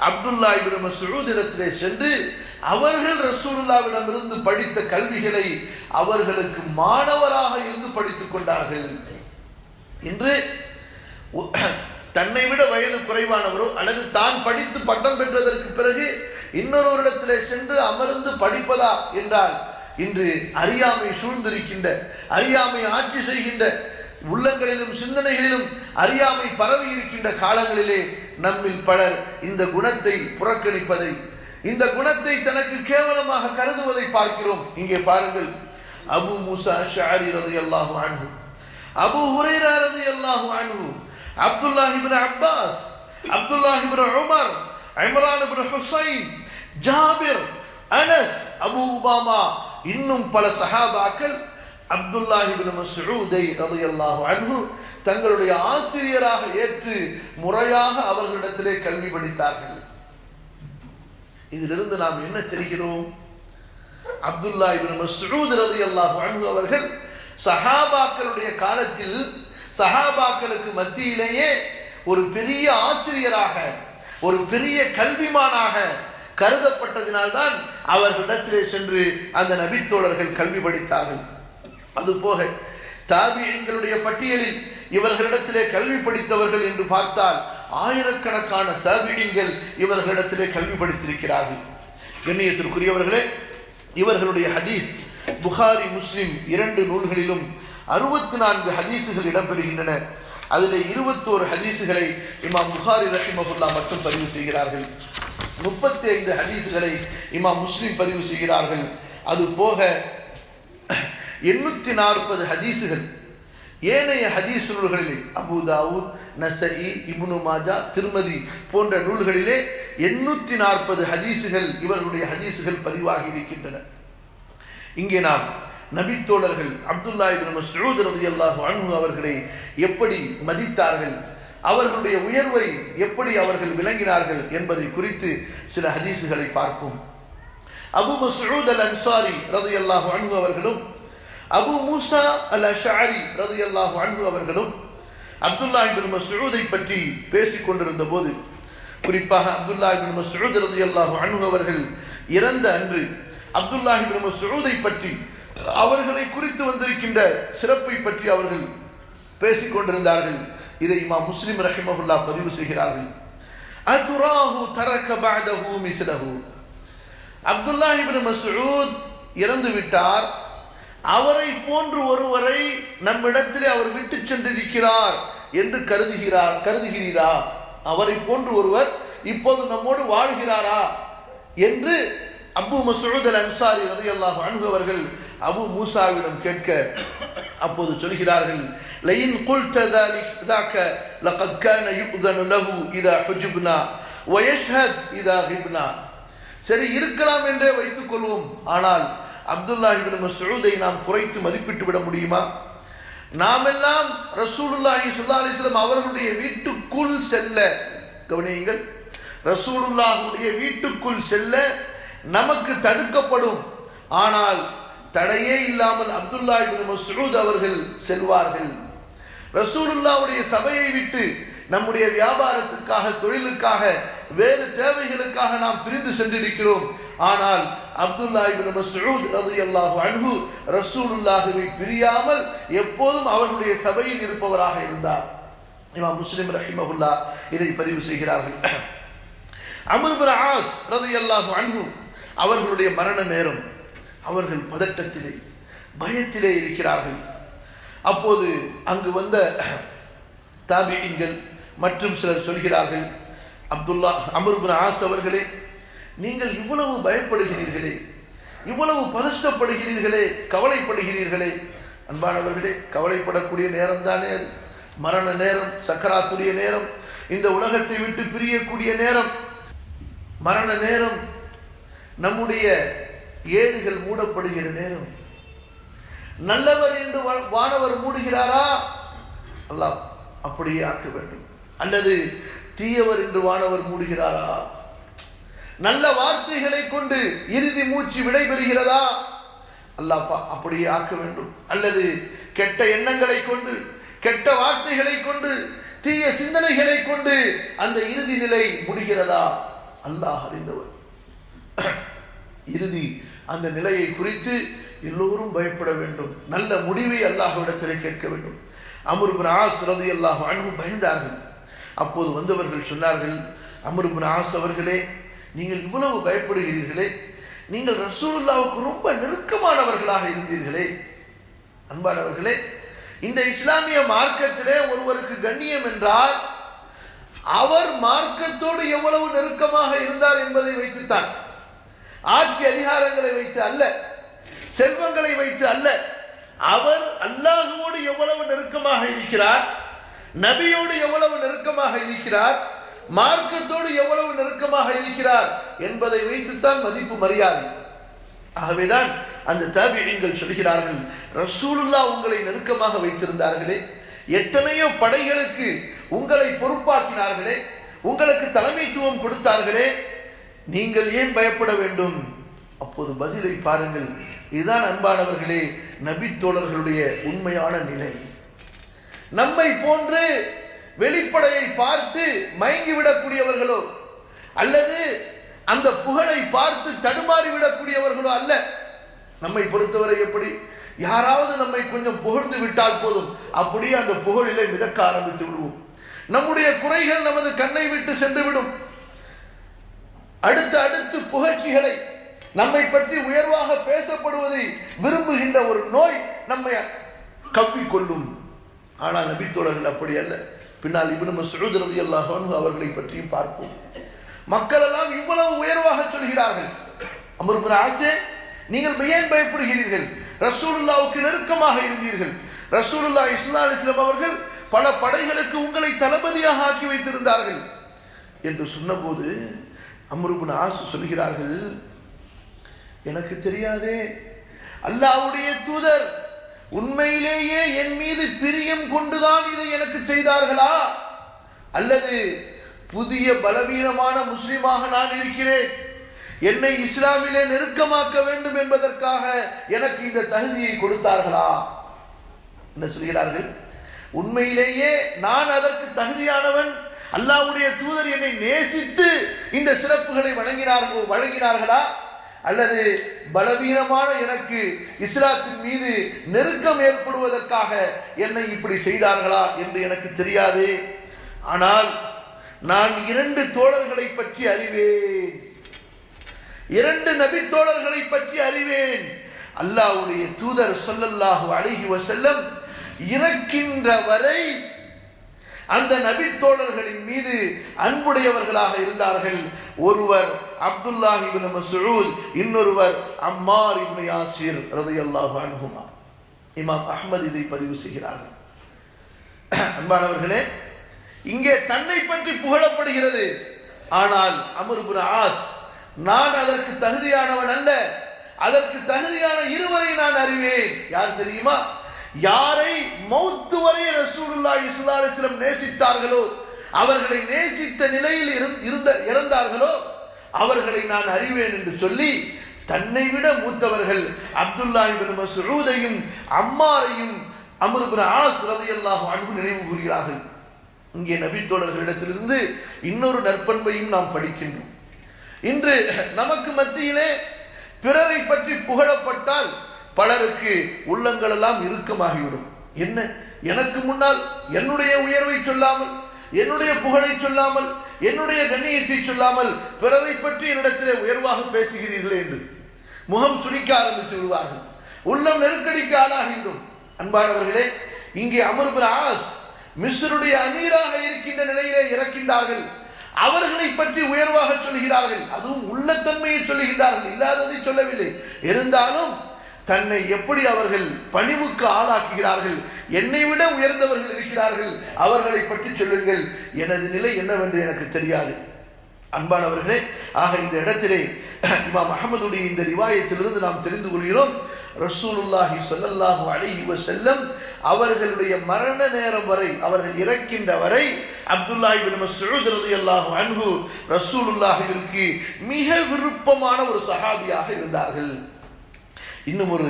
அப்துல்லா இப்னு மஸ்ஊத் இடத்திலே சென்று அவர்கள் ரசூலுல்லாஹ்விடமிருந்து படித்த கல்விகளை அவர்களுக்கு மாணவராக இருந்து படித்துக் கொண்டார்கள். இன்று தன்னை விட வயது குறைவானவரோ அல்லது தான் படித்து பட்டம் பெற்றதற்கு பிறகு இன்னொருவரிடத்திலே சென்று அமர்ந்து படிப்பதா என்றால் இன்று அறியாமை சூழ்ந்திருக்கின்ற, அறியாமை ஆட்சி செய்கின்ற, உள்ளங்களிலும் சிந்தனைகளிலும் அறியாமை பரவி இருக்கின்ற காலங்களிலே நம்மில் பலர் இந்த குணத்தை புறக்கணிப்பதை, இந்த குணத்தை தனக்கு கேவலமாக கருதுவதை பார்க்கிறோம். இங்கே பாருங்கள், அபு மூசா அஷ்அரி ரலியல்லாஹு அன்ஹு, அபு ஹுரைரா ரலியல்லாஹு அன்ஹு, அப்துல்லாஹ் இப்னு அப்பாஸ், அப்துல்லாஹ் இப்னு உமர், இம்ரான் இப்னு ஹுசைன், ஜாபிர், அனஸ், அபு உபாமா, இன்னும் பல சஹாபாக்கள் அப்துல்லாஹ் இப்னு மஸ்ஊதை ரலியல்லாஹு அன்ஹு தங்களுடைய ஆசிரியராக ஏற்று முறையாக அவர்களிடத்திலே கல்வி படித்தார்கள். இதிலிருந்து நாம் என்ன தெரிகிறோம்? அப்துல்லாஹ் இப்னு மஸ்ஊத் ரலியல்லாஹு அன்ஹு அவர்கள் சஹாபாக்களுடைய காலத்தில் சஹாபாக்களுக்கு மத்தியிலேயே ஒரு பெரிய ஆசிரியராக, ஒரு பெரிய கல்விமானாக கருதப்பட்டதினால்தான் அவர்களிடத்திலே சென்று அந்த நபித்தோழர்கள் கல்வி படித்தார்கள். அதுபோக தாபிஈன்களுடைய பட்டியலில் இவர்களிடத்திலே கல்வி படித்தவர்கள் என்று பார்த்தால் ஆயிரக்கணக்கான தாபிஈன்கள் இவர்களிடத்திலே கல்வி படித்திருக்கிறார்கள். கண்ணியத்திற்குரியவர்களே, இவர்களுடைய ஹதீஸ் புகாரி, முஸ்லிம் இரண்டு நூல்களிலும் 64 ஹதீசுகள் இடம்பெறுகின்றன. அதில் 21 ஹதீசுகளை இமாம் புகாரி ரஹிமஹுல்லா மட்டும் பதிவு செய்கிறார்கள். 35 ஹதீசுகளை இமாம் முஸ்லிம் பதிவு செய்கிறார்கள். அது போக 840 ஹதீசுகள் ஏனைய ஹதீஸ் நூல்களிலே, அபூ தாவூத், நஸஈ, இப்னு மாஜா, திர்மதி போன்ற நூல்களிலே 840 ஹதீசுகள் இவர்களுடைய ஹதீசுகள் பதிவாகி இருக்கின்றன. இங்கே நாம் நபித்தோழர்கள் அப்துல்லாஹ் இப்னு மஸ்ஊத் ரலியல்லாஹு அன்ஹு அவர்களை எப்படி மதித்தார்கள், அவர்களுடைய உயர்வை எப்படி அவர்கள் விளங்கினார்கள் என்பதை குறித்து சில ஹதீசுகளை பார்ப்போம். அபு மஸ்ஊத் அல் அன்சாரி ரலியல்லாஹு அன்ஹு அவர்களும் அபு மூசா அல் அஷ்அரி ரலியல்லாஹு அன்ஹு அவர்களும் அப்துல்லாஹ் இப்னு மஸ்ஊதை பற்றி பேசிக் கொண்டிருந்த போது, குறிப்பாக அப்துல்லாஹ் இப்னு மஸ்ஊத் ரலியல்லாஹு அன்ஹு அவர்கள் இறந்த அன்று அப்துல்லாஹ் இப்னு மஸ்ஊதை பற்றி, அவர்களை குறித்து வந்திருக்கின்ற சிறப்பை பற்றி அவர்கள் பேசிக் கொண்டிருந்தார்கள். இதை இமாம் முஸ்லிம் ரஹிமஹுல்லா பதிவு செய்கிறார்கள். அதுராஹு தரக பஅதஹு மிஸ்லஹு, அப்துல்லாஹ் இப்னு மஸ்ஊத் இறந்து விட்டார், அவரை போன்று ஒருவரை நம்மிடத்திலே அவர் விட்டு சென்றிருக்கிறார் என்று கருதுகிறீரா? அவரை போன்று ஒருவர் இப்போது நம்மோடு வாழ்கிறாரா என்று அபு மஸ்ஊத் அல் அன்சாரி ரலியல்லாஹு அன்ஹு அவர்கள் அபு மூசாவிடம் கேட்க, அப்போது சொல்கிறார்கள், லயின் குல்த ذاك لقد كان يؤذن له اذا حجبنا ويشهد اذا غبنا. சரி, இருக்கலாம் என்றே வைத்துக் கொள்வோம். ஆனால் அப்துல்லாஹ் இப்னு மஸ்ஊதை நாம் குறைத்து மதிப்பிட்டு விட முடியுமா? நாமெல்லாம் ரசூலுல்லாஹி ஸல்லல்லாஹு அலைஹி வஸல்லம் அவர்களுடைய வீட்டுக்குள் செல்ல, கவனியுங்கள், ரசூலுல்லாஹுடைய வீட்டுக்குள் செல்ல நமக்கு தடுக்கப்படும். ஆனால் தடையே இல்லாமல் அப்துல்லாஹ் இப்னு மஸ்ஊத் அவர்கள் செல்வார்கள். ரசூலுல்லாஹுடைய சபையை விட்டு நம்முடைய வியாபாரத்துக்காக, தொழிலுக்காக, வேறு தேவைகளுக்காக நாம் பிரிந்து சென்றிருக்கிறோம். ஆனால் அப்துல்லாஹ் இப்னு மஸ்ஊத் ரலியல்லாஹு அன்ஹு ரசூலுல்லாஹுவை பிரியாமல் எப்போதும் அவர்களுடைய சபையில் இருப்பவராக இருந்தார். இமாம் முஸ்லிம் ரஹிமஹுல்லா இதை பதிவு செய்கிறார்கள். அம்ர் இப்னு ஆஸ் ரலியல்லாஹு அன்ஹு அவர்களுடைய மரண நேரம், அவர்கள் பதட்டத்திலே, பயத்திலே இருக்கிறார்கள். அப்போது அங்கு வந்த தாபிஈன்கள் மற்றும் சிலர் சொல்கிறார்கள், அம்ர் இப்னு ஆஸ் அவர்களே, நீங்கள் இவ்வளவு பயப்படுகிறீர்களே, இவ்வளவு பதஷ்டப்படுகிறீர்களே, கவலைப்படுகிறீர்களே. அன்பானவர்களே, கவலைப்படக்கூடிய நேரம் தானே அது. மரண நேரம், சக்கராத்துடைய நேரம், இந்த உலகத்தை விட்டு பிரியக்கூடிய நேரம், மரண நேரம், நம்முடைய ஏடுகள் மூடப்படுகிற நேரம். நல்லவர் என்று வானவர் மூடுகிறாரா? அல்லாஹ் அப்படியே ஆக்க வேண்டும். அல்லது தீயவர் என்று வானவர் மூடுகிறாரா? நல்ல வார்த்தைகளை கொண்டு இறுதி மூச்சு விடைபெறுகிறதா? அல்லாஹ் அப்படியே ஆக்க வேண்டும். அல்லது கெட்ட எண்ணங்களை கொண்டு, கெட்ட வார்த்தைகளை கொண்டு, தீய சிந்தனைகளை கொண்டு அந்த இறுதி நிலை முடிகிறதா? அல்லாஹ் அறிந்தவர். இறுதி அந்த நிலையை குறித்து எல்லோரும் பயப்பட வேண்டும். நல்ல முடிவை அல்லாஹ்விடத்திலே கேட்க வேண்டும். அம்ர் இப்னு ஆஸ் ரலியல்லாஹு அன்ஹு பயந்தார்கள். அப்போது வந்தவர்கள் சொன்னார்கள், அம்ர் இப்னு ஆஸ் அவர்களே, நீங்கள் இவ்வளவு பயப்படுகிறீர்களே, நீங்கள் ரசூலுல்லாவுக்கு ரொம்ப நெருக்கமானவர்களாக இருந்தீர்களே. அன்பானவர்களே, இந்த இஸ்லாமிய மார்க்கத்திலே ஒருவருக்கு கண்ணியம் என்றால் அவர் மார்க்கத்தோடு எவ்வளவு நெருக்கமாக இருந்தார் என்பதை வைத்துத்தான். ஆட்சி அதிகாரங்களை வைத்து அல்ல, செல்வங்களை வைத்து அல்ல. அவர் அல்லாஹ்வோடு எவ்வளவு நெருக்கமாக இருக்கிறார், நபியோடு எவ்வளவு நெருக்கமாக இருக்கிறார், மார்க்கத்தோடு எவ்வளவு நெருக்கமாக இருக்கிறார் என்பதை வைத்துத்தான் மதிப்பு மரியாதை. ஆகவேதான் அந்த தாபிஈன்கள் சொல்கிறார்கள், ரசூலுல்லாஹ் உங்களை நெருக்கமாக வைத்திருந்தார்களே, எத்தனையோ படைகளுக்கு உங்களை பொறுப்பாக்கினார்களே, உங்களுக்கு தலைமைத்துவம் கொடுத்தார்களே, நீங்கள் ஏன் பயப்பட வேண்டும்? அப்போது பதிலை பாருங்கள். இதுதான் அன்பானவர்களே நபி தோழர்களுடைய உண்மையான நிலை. நம்மை போன்று வெளிப்படையை பார்த்து மயங்கிவிடக்கூடியவர்களோ அல்லது அந்த புகழை பார்த்து தடுமாறிவிடக்கூடியவர்களோ அல்ல. நம்மை பொறுத்தவரை எப்படி, யாராவது நம்மை கொஞ்சம் புகழ்ந்து விட்டால் போதும், அப்படியே அந்த புகழிலே மிதக்க ஆரம்பித்து விடுவோம். நம்முடைய குறைகள் நமது கண்ணை விட்டு சென்றுவிடும். அடுத்து புகழ்ச்சிகளை, நம்மை பற்றி உயர்வாக பேசப்படுவதை விரும்புகின்ற ஒரு நோய் நம்மை கவ்விக்கொள்ளும். ஆனால் நபி தோழர்கள் அப்படி அல்ல. பின்னால் இப்னு மஸ்ஊத் ரலியல்லாஹு அன்ஹு அவர்களை பற்றியும் பார்ப்போம். மக்கள் எல்லாம் இவ்வளவு உயர்வாக சொல்கிறார்கள். அம்ர் இப்னு ஆஸ், நீங்கள் ஏன் பயப்படுகிறீர்கள்? ரசூலுல்லாஹ்வுக்கு நெருக்கமாக இருந்தீர்கள். ரசூலுல்லாஹ் ஸல்லல்லாஹு அலைஹி வஸல்லம் அவர்கள் பல படைகளுக்கு உங்களை தளபதியாக ஆக்கி வைத்திருந்தார்கள் என்று சொன்னபோது அம்ர் இப்னு ஆஸ் சொல்கிறார்கள், எனக்கு தெரியாதே, அல்லாஹ்வுடைய தூதர் உண்மையிலேயே என் மீது பிரியம் கொண்டுதான் இதை எனக்கு செய்தார்களா, அல்லது புதிய பலவீனமான முஸ்லிமாக நான் இருக்கிறேன், என்னை இஸ்லாமிலே நெருக்கமாக்க வேண்டும் என்பதற்காக எனக்கு இந்த தகுதியை கொடுத்தார்களா? என்ன சொல்கிறார்கள்? உண்மையிலேயே நான் அதற்கு தகுதியானவன், அல்லாஹ்வுடைய தூதர் என்னை நேசித்து இந்த சிறப்புகளை வழங்கினார்களா, அல்லது பலவீனமான எனக்கு இஸ்லாத்தின் மீது நெருக்கம் ஏற்படுவதற்காக என்னை இப்படி செய்தார்களா என்று எனக்கு தெரியாது. ஆனால் நான் 2 தோழர்களை பற்றி அறிவேன், 2 நபி தோழர்களை பற்றி அறிவேன். அல்லாஹ்வுடைய தூதர் ஸல்லல்லாஹு அலைஹி வஸல்லம் இறக்கின்ற வரை அந்த நபி தோழர்களின் மீது அன்புடையவர்களாக இருந்தார்கள். ஒருவர் அப்துல்லாஹ் இப்னு மஸ்ஊத், இன்னொருவர் அம்மார் இப்னு யாசிர் ரலியல்லாஹு அன்ஹுமா. இமாம் அஹ்மத் இதை பதிவு செய்கிறார்கள். அன்பானவர்களே, இங்கே தன்னை பற்றி புகழப்படுகிறது. ஆனால் அம்ர் இப்னு ஆஸ், நான் அதற்கு தகுதியானவன் அல்ல, அதற்கு தகுதியான இருவரை நான் அறிவேன். யார் தெரியுமா? யாரை மௌத்து வரை ரசூலுல்லாஹி ஸல்லல்லாஹு அலைஹி வஸல்லம் நேசித்தார்களோ, அவர்களை நேசித்த நிலையில் இறந்தார்களோ அவர்களை நான் அறிவேன் என்று சொல்லி தன்னை விட மூத்தவர்கள் அப்துல்லாஹ் இப்னு மஸ்ஊதையும் அம்மாரையும் அம்ர் இப்னு ஆஸ் ரலியல்லாஹு அன்ஹு நினைவு கூறுகிறார்கள். இங்கே நபி தோழர்களிடத்திலிருந்து இன்னொரு நற்பண்பையும் நாம் படிக்கின்றோம். இன்று நமக்கு மத்தியிலே பிறரை பற்றி புகழப்பட்டால் பலருக்கு உள்ளங்கள் எல்லாம் இறுக்கமாகிவிடும். என்ன, எனக்கு முன்னால் என்னுடைய உயர்வை சொல்லாமல், என்னுடைய புகழை சொல்லாமல், என்னுடைய கண்ணியத்தை சொல்லாமல் பிறரை பற்றி என்னிடத்திலே உயர்வாக பேசுகிறீர்களே என்று முகம் சுளிக்க ஆரம்பித்து விடுவார்கள். உள்ளம் நெருக்கடிக்கு ஆளாகிவிடும். அன்பானவர்களே, இங்கே அம்ர் இப்னு ஆஸ் மிஸ்ருடைய அமீராக இருக்கின்ற நிலையிலே இறக்கின்றார்கள். அவர்களை பற்றி உயர்வாக சொல்கிறார்கள். அதுவும் உள்ளத்தன்மையை சொல்லுகின்றார்கள், இல்லாததை சொல்லவில்லை. இருந்தாலும் தன்னை எப்படி அவர்கள் பணிவுக்கு ஆளாக்குகிறார்கள். என்னை விட உயர்ந்தவர்கள் இருக்கிறார்கள், அவர்களை பற்றி சொல்லுங்கள், எனது நிலை என்னவென்று எனக்கு தெரியாது. அன்பானவர்களே, ஆக இந்த இடத்திலே இமாம் அஹ்மதுடைய இந்த ரிவாயத்திலிருந்து நாம் தெரிந்து கொள்கிறோம், ரசூலுல்லாஹி ஸல்லல்லாஹு அலைஹி வஸல்லம் அவர்களுடைய மரண நேரம் வரை, அவர்கள் இறக்கின்ற வரை அப்துல்லாஹ் இப்னு மஸ்ஊத் ரலியல்லாஹு அன்ஹு ரசூலுல்லாஹிற்கு மிக விருப்பமான ஒரு சஹாபியாக இருந்தார்கள். இன்னும் ஒரு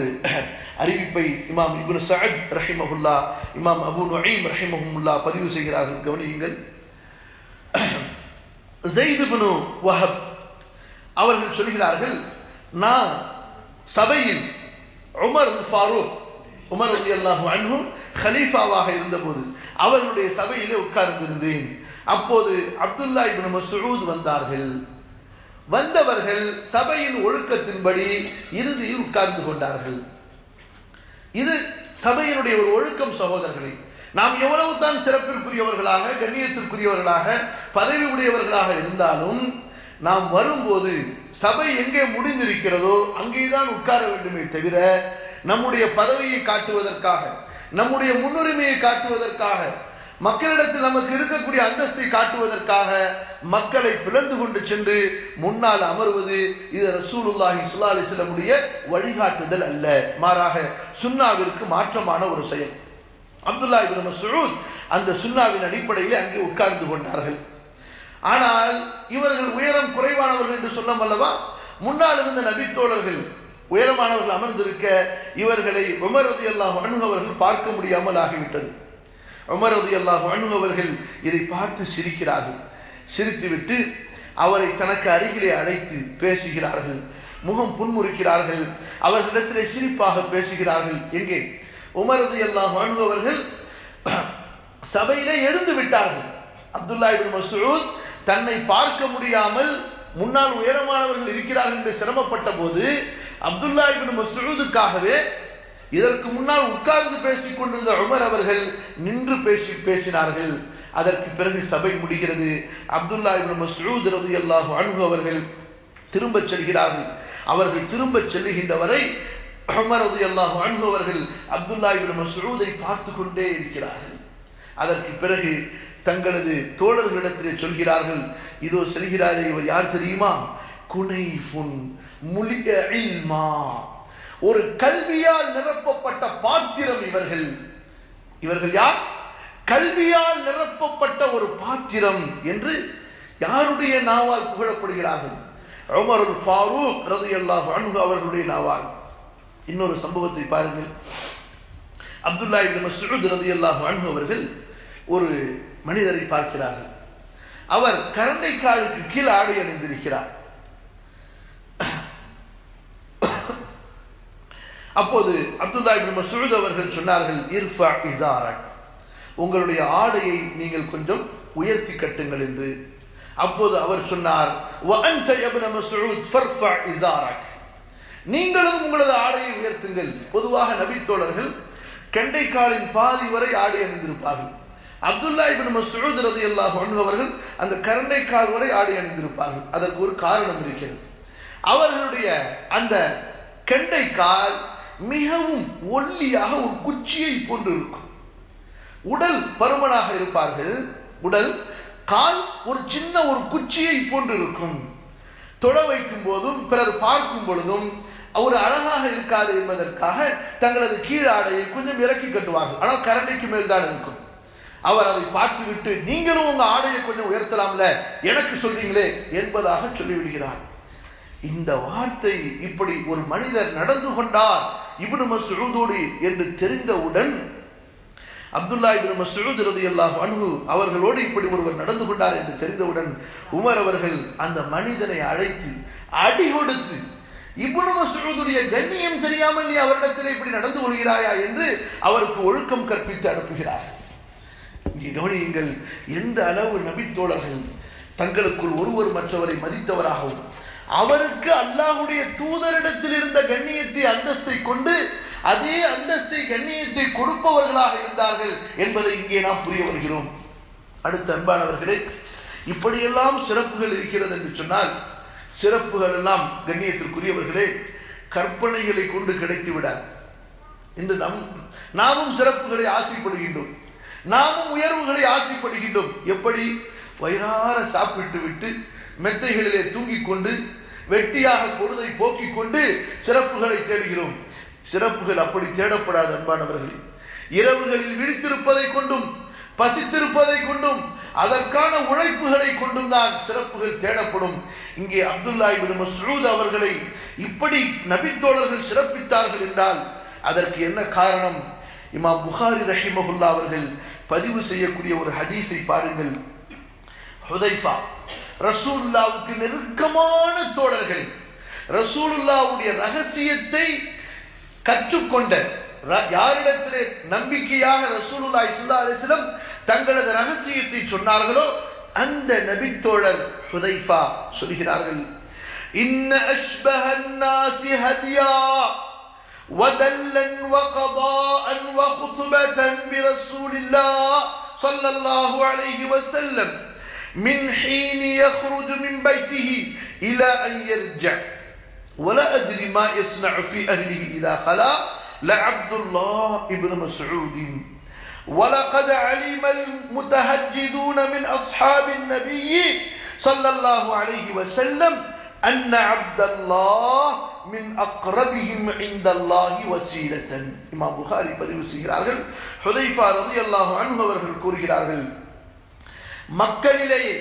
அறிவிப்பை இமாம் இப்னு சஅத் ரஹிமஹுல்லா, இமாம் அபூ நுஈம் ரஹிமஹுல்லா பதிவு செய்கிறார்கள். கவனியுங்கள். ஸைத் இப்னு வஹப் அவர்கள் சொல்கிறார்கள், நான் சபையில் உமர் ஃபாரூக், உமர் ரலியல்லாஹு அன்ஹு கலீஃபாவாக இருந்தபோது அவர்களுடைய சபையிலே உட்கார்ந்திருந்தேன். அப்போது அப்துல்லாஹ் இப்னு மஸ்ஊத் வந்தார்கள். வந்தவர்கள் சபையின் ஒழுக்கத்தின்படி இறுதியில் உட்கார்ந்து கொண்டார்கள். இது சபையினுடைய ஒரு ஒழுக்கம் சகோதரர்களே. நாம் எவ்வளவு தான் சிறப்பிற்குரியவர்களாக, கண்ணியத்திற்குரியவர்களாக, பதவி உடையவர்களாக இருந்தாலும் நாம் வரும்போது சபை எங்கே முடிந்திருக்கிறதோ அங்கேதான் உட்கார வேண்டுமே தவிர நம்முடைய பதவியை காட்டுவதற்காக, நம்முடைய முன்னுரிமையை காட்டுவதற்காக, மக்களிடத்தில் நமக்கு இருக்கக்கூடிய அந்தஸ்தை காட்டுவதற்காக மக்களை பிளந்து கொண்டு சென்று முன்னால் அமர்வது இது ரசூலுல்லாஹி ஸல்லல்லாஹு அலைஹி வஸல்லமுடைய வழிகாட்டுதல் அல்ல. மாறாக சுன்னாவிற்கு மாற்றமான ஒரு செயல். அப்துல்லா இப்னு மஸ்ஊத் அந்த சுன்னாவின் அடிப்படையில் அங்கே உட்கார்ந்து கொண்டார்கள். ஆனால் இவர்கள் உயரம் குறைவானவர்கள் என்று சொல்ல அல்லவா? முன்னால் இருந்த நபித்தோழர்கள் உயரமானவர்கள் அமர்ந்திருக்க இவர்களை உமர் ரலியல்லாஹு அன்ஹு அவர்கள் பார்க்க முடியாமல் ஆகிவிட்டது. உமர் ரலியல்லாஹு அன்ஹு அவர்கள் இதை பார்த்து சிரிக்கிறார்கள். சிரித்துவிட்டு அவரை தனக்கு அருகிலே அழைத்து பேசுகிறார்கள். முகம் புன்முறுக்கிறார்கள். அவர்களிடத்திலே சிரிப்பாக பேசுகிறார்கள். எங்கே? உமர் ரலியல்லாஹு அன்ஹு அவர்கள் சபையிலே எழுந்து விட்டார்கள். அப்துல்லா இப்னு மஸ்ஊத் தன்னை பார்க்க முடியாமல் முன்னால் உயரமானவர்கள் இருக்கிறார்கள் என்று சிரமப்பட்ட போது அப்துல்லா இப்னு மஸ்ஊதுக்காகவே இதற்கு முன்னால் உட்கார்ந்து பேசிக் கொண்டிருந்த உமர் அவர்கள் நின்று பேசினார்கள். அதற்கு பிறகு சபை முடிகிறது. அப்துல்லா இப்னு மஸ்ஊத் ரலியல்லாஹு அன்ஹு அவர்கள் திரும்ப செல்கிறார்கள். அவர்கள் திரும்ப செல்லுகின்ற வரை உமர் ரலியல்லாஹு அன்ஹு அவர்கள் அப்துல்லா இப்னு மஸ்ஊதை பார்த்து கொண்டே இருக்கிறார்கள். அதற்கு பிறகு தங்களது தோழர்களிடத்திலே சொல்கிறார்கள், இதோ செல்கிறாரே, இவர் யார் தெரியுமா? குனைஃபுன் முலிய இல்மா, ஒரு கல்வியால் நிரப்பப்பட்ட பாத்திரம் இவர்கள். இவர்கள் யார்? கல்வியால் நிரப்பப்பட்ட ஒரு பாத்திரம் என்று யாருடைய நாவால் புகழப்படுகிறார்கள்? உமருல் ஃபாரூக் ரலியல்லாஹு அன்ஹு அவர்களுடைய நாவால். இன்னொரு சம்பவத்தை பாருங்கள். அப்துல்லா இப்னு மஸ்ஊத் ரலியல்லாஹு அன்ஹு அவர்கள் ஒரு மனிதரை பார்க்கிறார்கள். அவர் கரண்டைக்காலுக்கு கீழ் ஆடை அணிந்திருக்கிறார். அப்போது அப்துல்லா இப்னு மஸ்ஊத் அவர்கள் சொன்னார்கள், இர்ஃபா இஸாரக், உங்களுடைய ஆடையை நீங்கள் கொஞ்சம் உயர்த்தி கட்டுங்கள் என்று. அப்போது அவர் சொன்னார், வ அன்த இப்னு மஸ்ஊத் ஃபர்ஃபா இஸாரக், நீங்களும் உங்களது ஆடையை உயர்த்துங்கள். பொதுவாக நபித்தோழர்கள் கண்டைக்காலின் பாதி வரை ஆடை அணிந்திருப்பார்கள். அப்துல்லா இப்னு மஸ்ஊத் ரலியல்லாஹு அன்ஹு அவர்கள் அந்த கரண்டைக்கால் வரை ஆடை அணிந்திருப்பார்கள். அதற்கு ஒரு காரணம் இருக்கிறது. அவர்களுடைய அந்த கண்டைக்கால் மிகவும் ஒல்லியாக ஒரு குச்சியை போன்று இருக்கும். உடல் பருமனாக இருப்பார்கள். உடல் கால் ஒரு சின்ன ஒரு குச்சியை போன்று இருக்கும். தொட வைக்கும் போதும் பிறர் பார்க்கும் பொழுதும் ஒரு அழகாக இருக்காது என்பதற்காக தங்களது கீழாடையை கொஞ்சம் இறக்கி கட்டுவார்கள். ஆனால் கரண்டைக்கு மேல் தான் இருக்கும். அவர் அதை பார்த்துவிட்டு, நீங்களும் உங்க ஆடையை கொஞ்சம் உயர்த்தலாம்ல, எனக்கு சொல்றீங்களே என்பதாக சொல்லிவிடுகிறார். இந்த வார்த்தை இப்படி ஒரு மனிதர் நடந்து கொண்டார் இப்னு மஸ்ஊதோடு என்று தெரிந்தவுடன், அப்துல்லா இப்னு மஸ்ஊத் ரலியல்லாஹு அன்ஹு அவர்களோடு இப்படி ஒருவர் நடந்து கொண்டார் என்று தெரிந்தவுடன் உமர் அவர்கள் அந்த மனிதனை அழைத்து அடி கொடுத்து, இப்னு மஸ்ஊதுடைய கண்ணியம் தெரியாமல் நீ அவரிடத்தில் இப்படி நடந்து கொள்கிறாயா என்று அவருக்கு ஒழுக்கம் கற்பித்து அனுப்புகிறார். இங்கே கவனியுங்கள், எந்த அளவு நபித்தோழர்கள் தங்களுக்குள் ஒருவர் மற்றவரை மதித்தவராகவும் அவருக்கு அல்லாஹ்வுடைய தூதரிடத்தில் இருந்த கண்ணியத்தை அந்தஸ்தை கொண்டு அதே அந்தஸ்தை கண்ணியத்தை கொடுப்பவர்களாக இருந்தார்கள் என்பதை இங்கே நாம் புரிய வருகிறோம். அடுத்த அன்பானவர்களே, இப்படியெல்லாம் சிறப்புகள் இருக்கிறது என்று சொன்னால், சிறப்புகள் எல்லாம் கண்ணியத்திற்குரியவர்களே கற்பனைகளை கொண்டு கிடைத்து விடாது. இன்று நாமும் சிறப்புகளை ஆசைப்படுகின்றோம், நாமும் உயர்வுகளை ஆசைப்படுகின்றோம். எப்படி? வயிறார சாப்பிட்டு விட்டு மெத்தைகளிலே தூங்கிக் கொண்டு வெட்டியாக பொழுதை போக்கிக் கொண்டு சிறப்புகளை தேடுகிறோம். சிறப்புகள் அப்படி தேடப்படாத அன்பானவர்களே. இரவுகளில் விழித்திருப்பதை கொண்டும் பசித்திருப்பதை கொண்டும் அதற்கான உழைப்புகளை கொண்டும் தான் சிறப்புகள் தேடப்படும். இங்கே அப்துல்லா இப்னு மஸ்ஊத் அவர்களை இப்படி நபித்தோழர்கள் சிறப்பித்தார்கள் என்றால் அதற்கு என்ன காரணம்? இமாம் புகாரி ரஹிமஹுல்லா அவர்கள் பதிவு செய்யக்கூடிய ஒரு ஹதீஸை பாருங்கள். ஹுதைஃபா ரசூலுல்லாவுக்கு நெருக்கமான தோழர்கள், ரசூலுல்லாவுடைய ரகசியத்தை கற்றுக்கொண்ட, யாரிடத்திலே நம்பிக்கையாக ரசூலுல்லாஹி ஸல்லல்லாஹு அலைஹி வஸல்லம் தங்களது ரகசியத்தை சொன்னார்களோ அந்த நபித்தோழர் ஹுதைஃபா சொல்கிறார்கள், إن أشبه الناس هديا ودلا وقضاء وخطبة برسول الله صلى الله عليه وسلم من حين يخرج من بيته إلى أن يرجع ولا أدري ما يصنع في أهله إذا خلا لعبد الله ابن مسعود ولقد علم المتهجدون من أصحاب النبي صلى الله عليه وسلم أن عبد الله من أقربهم عند الله وسيلة. இமாம் புகாரி பதிவு செய்கிறார்கள், ஹுதைஃபா ரலியல்லாஹு அன்ஹு அவர்கள் கூறுகிறார்கள், மக்களிலேயே,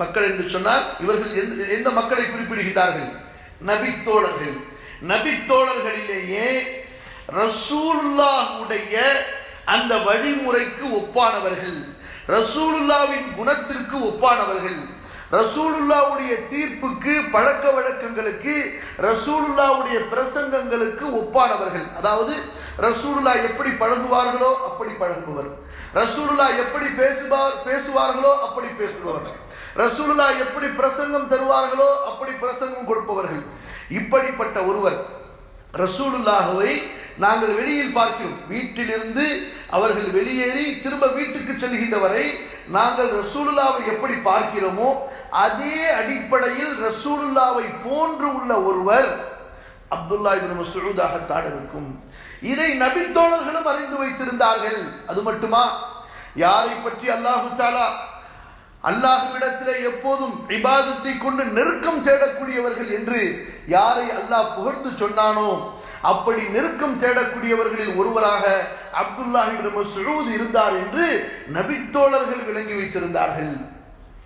மக்கள் என்று சொன்னால் இவர்கள் எந்த மக்களை குறிப்பிடுகிறார்கள்? நபித்தோழர்கள். நபித்தோழர்களிலேயே ரசூலுல்லாஹுடைய அந்த வழிமுறைக்கு ஒப்பானவர்கள், ரசூலுல்லாவின் குணத்திற்கு ஒப்பானவர்கள், ரசூலுல்லாவுடைய தீர்ப்புக்கு, பழக்க வழக்கங்களுக்கு, ரசூலுல்லாவுடைய பிரசங்கங்களுக்கு ஒப்பானவர்கள். அதாவது ரசூலுல்லா எப்படி பழகுவார்களோ அப்படி பழகுபவர், ரசூலுல்லா எப்படி பேசுவார்களோ அப்படி பேசுபவர், ரசூலுல்லா எப்படி பிரசங்கம் தருவார்களோ அப்படி பிரசங்கம் கொடுப்பவர்கள். இப்படிப்பட்ட ஒருவர் ரசூலுல்லாஹுவை நாங்கள் வெளியில் பார்க்கிறோம். வீட்டிலிருந்து அவர்கள் வெளியேறி திரும்ப வீட்டுக்கு செல்கின்ற வரை நாங்கள் ரசூலுல்லாவை எப்படி பார்க்கிறோமோ அதே அடிப்படையில் ரசூலுல்லாவை போன்று உள்ள ஒருவர் அப்துல்லா இப்னு மஸ்ஊதாகத்தான் இருக்கும். இதை நபித்தோழர்களும் அறிந்து வைத்திருந்தார்கள். அது மட்டுமா, யாரை பற்றி அல்லாஹு தஆலா அல்லாஹ்விடத்திலே எப்போதும் இபாதத்தை கொண்டு நெருக்கம் தேடக்கூடியவர்கள் என்று யாரை அல்லாஹ் புகழ்ந்து சொன்னானோ அப்படி நெருக்கம் தேடக்கூடியவர்களில் ஒருவராக அப்துல்லாஹ் இப்னு மஸ்ஊத் இருந்தார் என்று நபித்தோழர்கள் விளங்கி வைத்திருந்தார்கள்.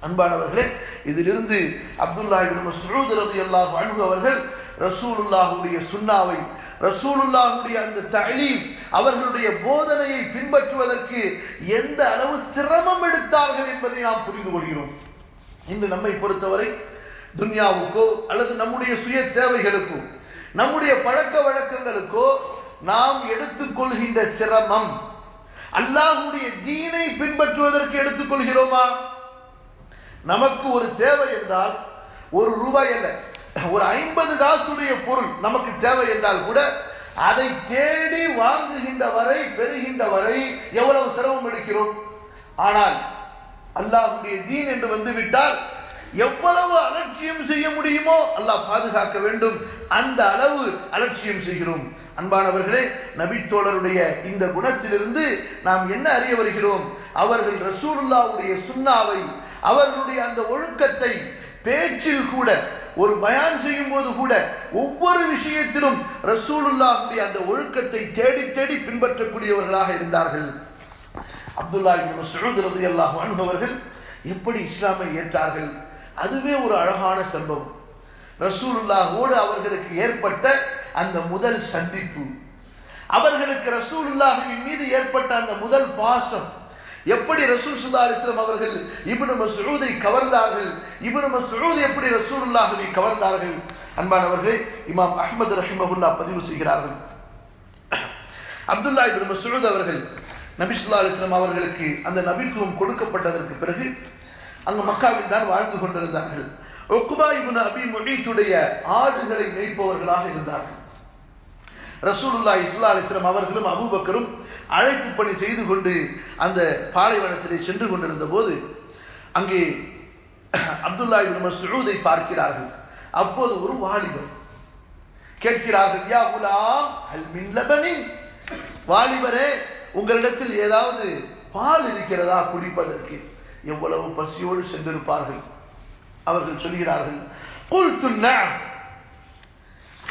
அன்பானவர்களே, இதிலிருந்து அப்துல்லாஹ் இப்னு மஸ்ஊத் ரலியல்லாஹு அன்ஹு அவர்கள் ரசூலுல்லாஹுடைய சுன்னாவை, ரசூலுல்லாஹுடைய அந்த தஅலீம், அவர்களுடைய போதனையை பின்பற்றுவதற்கு எந்த அளவு சிரமம் எடுத்தார்கள் என்பதை நாம் புரிந்து கொள்கிறோம். இன்று நம்மை பொறுத்தவரை துன்யாவுக்கோ அல்லது நம்முடைய சுய தேவைகளுக்கோ நம்முடைய பழக்க வழக்கங்களுக்கோ நாம் எடுத்துக்கொள்கின்ற சிரமம் அல்லாஹ்வுடைய தீனை பின்பற்றுவதற்கு எடுத்துக்கொள்கிறோமா? நமக்கு ஒரு தேவை என்றால் ஒரு ரூபாய் அல்ல, ஒரு 50 காசுடைய பொருள் நமக்கு தேவை என்றால் கூட அதை தேடி வாங்குகின்ற வரை, பெறுகின்ற வரை எவ்வளவு சிரமம் எடுக்கிறோம். ஆனால் அல்லாஹ்வுடைய தீன் என்று வந்துவிட்டால் எவ்வளவு அலட்சியம் செய்ய முடியுமோ அல்லாஹ் பாதுகாக்க வேண்டும், அந்த அளவு அலட்சியம் செய்கிறோம். அன்பானவர்களே, நபித்தோழருடைய இந்த குணத்திலிருந்து நாம் என்ன அறிய வருகிறோம்? அவர்கள் ரசூலுல்லாஹ்வுடைய சுன்னாவை, அவர்களுடைய அந்த ஒழுக்கத்தை பேச்சில் கூட, ஒரு பயான் செய்யும் போது கூட, ஒவ்வொரு விஷயத்திலும் ரசூலுல்லாஹ்வுடைய அந்த ஒழுக்கத்தை தேடி தேடி பின்பற்றக்கூடியவர்களாக இருந்தார்கள். அப்துல்லாஹ் இப்னு மஸ்ஊத் ரலியல்லாஹு அன்ஹு அவர்கள் எப்படி இஸ்லாமை ஏற்றார்கள்? அதுவே ஒரு அழகான சம்பவம். ரசூலுல்லாஹோடு அவர்களுக்கு ஏற்பட்ட அந்த முதல் சந்திப்பு, அவர்களுக்கு ரசூலுல்லாஹின் மீது ஏற்பட்ட அந்த முதல் பாசம், எப்படி ரசூல் ஸல்லல்லாஹு அலைஹி வஸல்லம் அவர்கள் இப்னு மஸ்ஊதை கவர்ந்தார்கள், இப்னு மஸ்ஊத் எப்படி ரசூலுல்லாஹை கவர்ந்தார்கள். அன்பானவர்களே, இமாம் அஹ்மத் ரஹிமஹுல்லாஹ் பதிவு செய்கிறார்கள், அப்துல்லாஹ் இப்னு மஸ்ஊத் அவர்கள் நபி ஸல்லல்லாஹு அலைஹி வஸல்லம் அவர்களுக்கு அந்த நபித்துவம் கொடுக்கப்பட்டதற்கு பிறகு அங்கு மக்காவில் தான் வாழ்ந்து கொண்டிருந்தார்கள். உக்பா இப்னு அபி முஈத்துடைய ஆடுகளை மேய்ப்பவர்களாக இருந்தார்கள். ரசூலுல்லாஹி ஸல்லல்லாஹு அலைஹி வஸல்லம் அவர்களும் அபூபக்கரும் அழைப்பு பணி செய்து கொண்டு அந்த பாலைவனத்திலே சென்று கொண்டிருந்த போது அங்கே அப்துல்லாஹ் இப்னு மஸ்ஊதை பார்க்கிறார்கள். அப்போது ஒரு வாலிபர் கேட்கிறார்கள், யா குலாம் ஹல் மின் லபனின், வாலிபரே உங்களிடத்தில் ஏதாவது பால் இருக்கிறதா குடிப்பதற்கு? எவ்வளவு பசியோடு சென்றிருப்பார்கள். அவர்கள் சொல்கிறார்கள், குல்து நஅம்,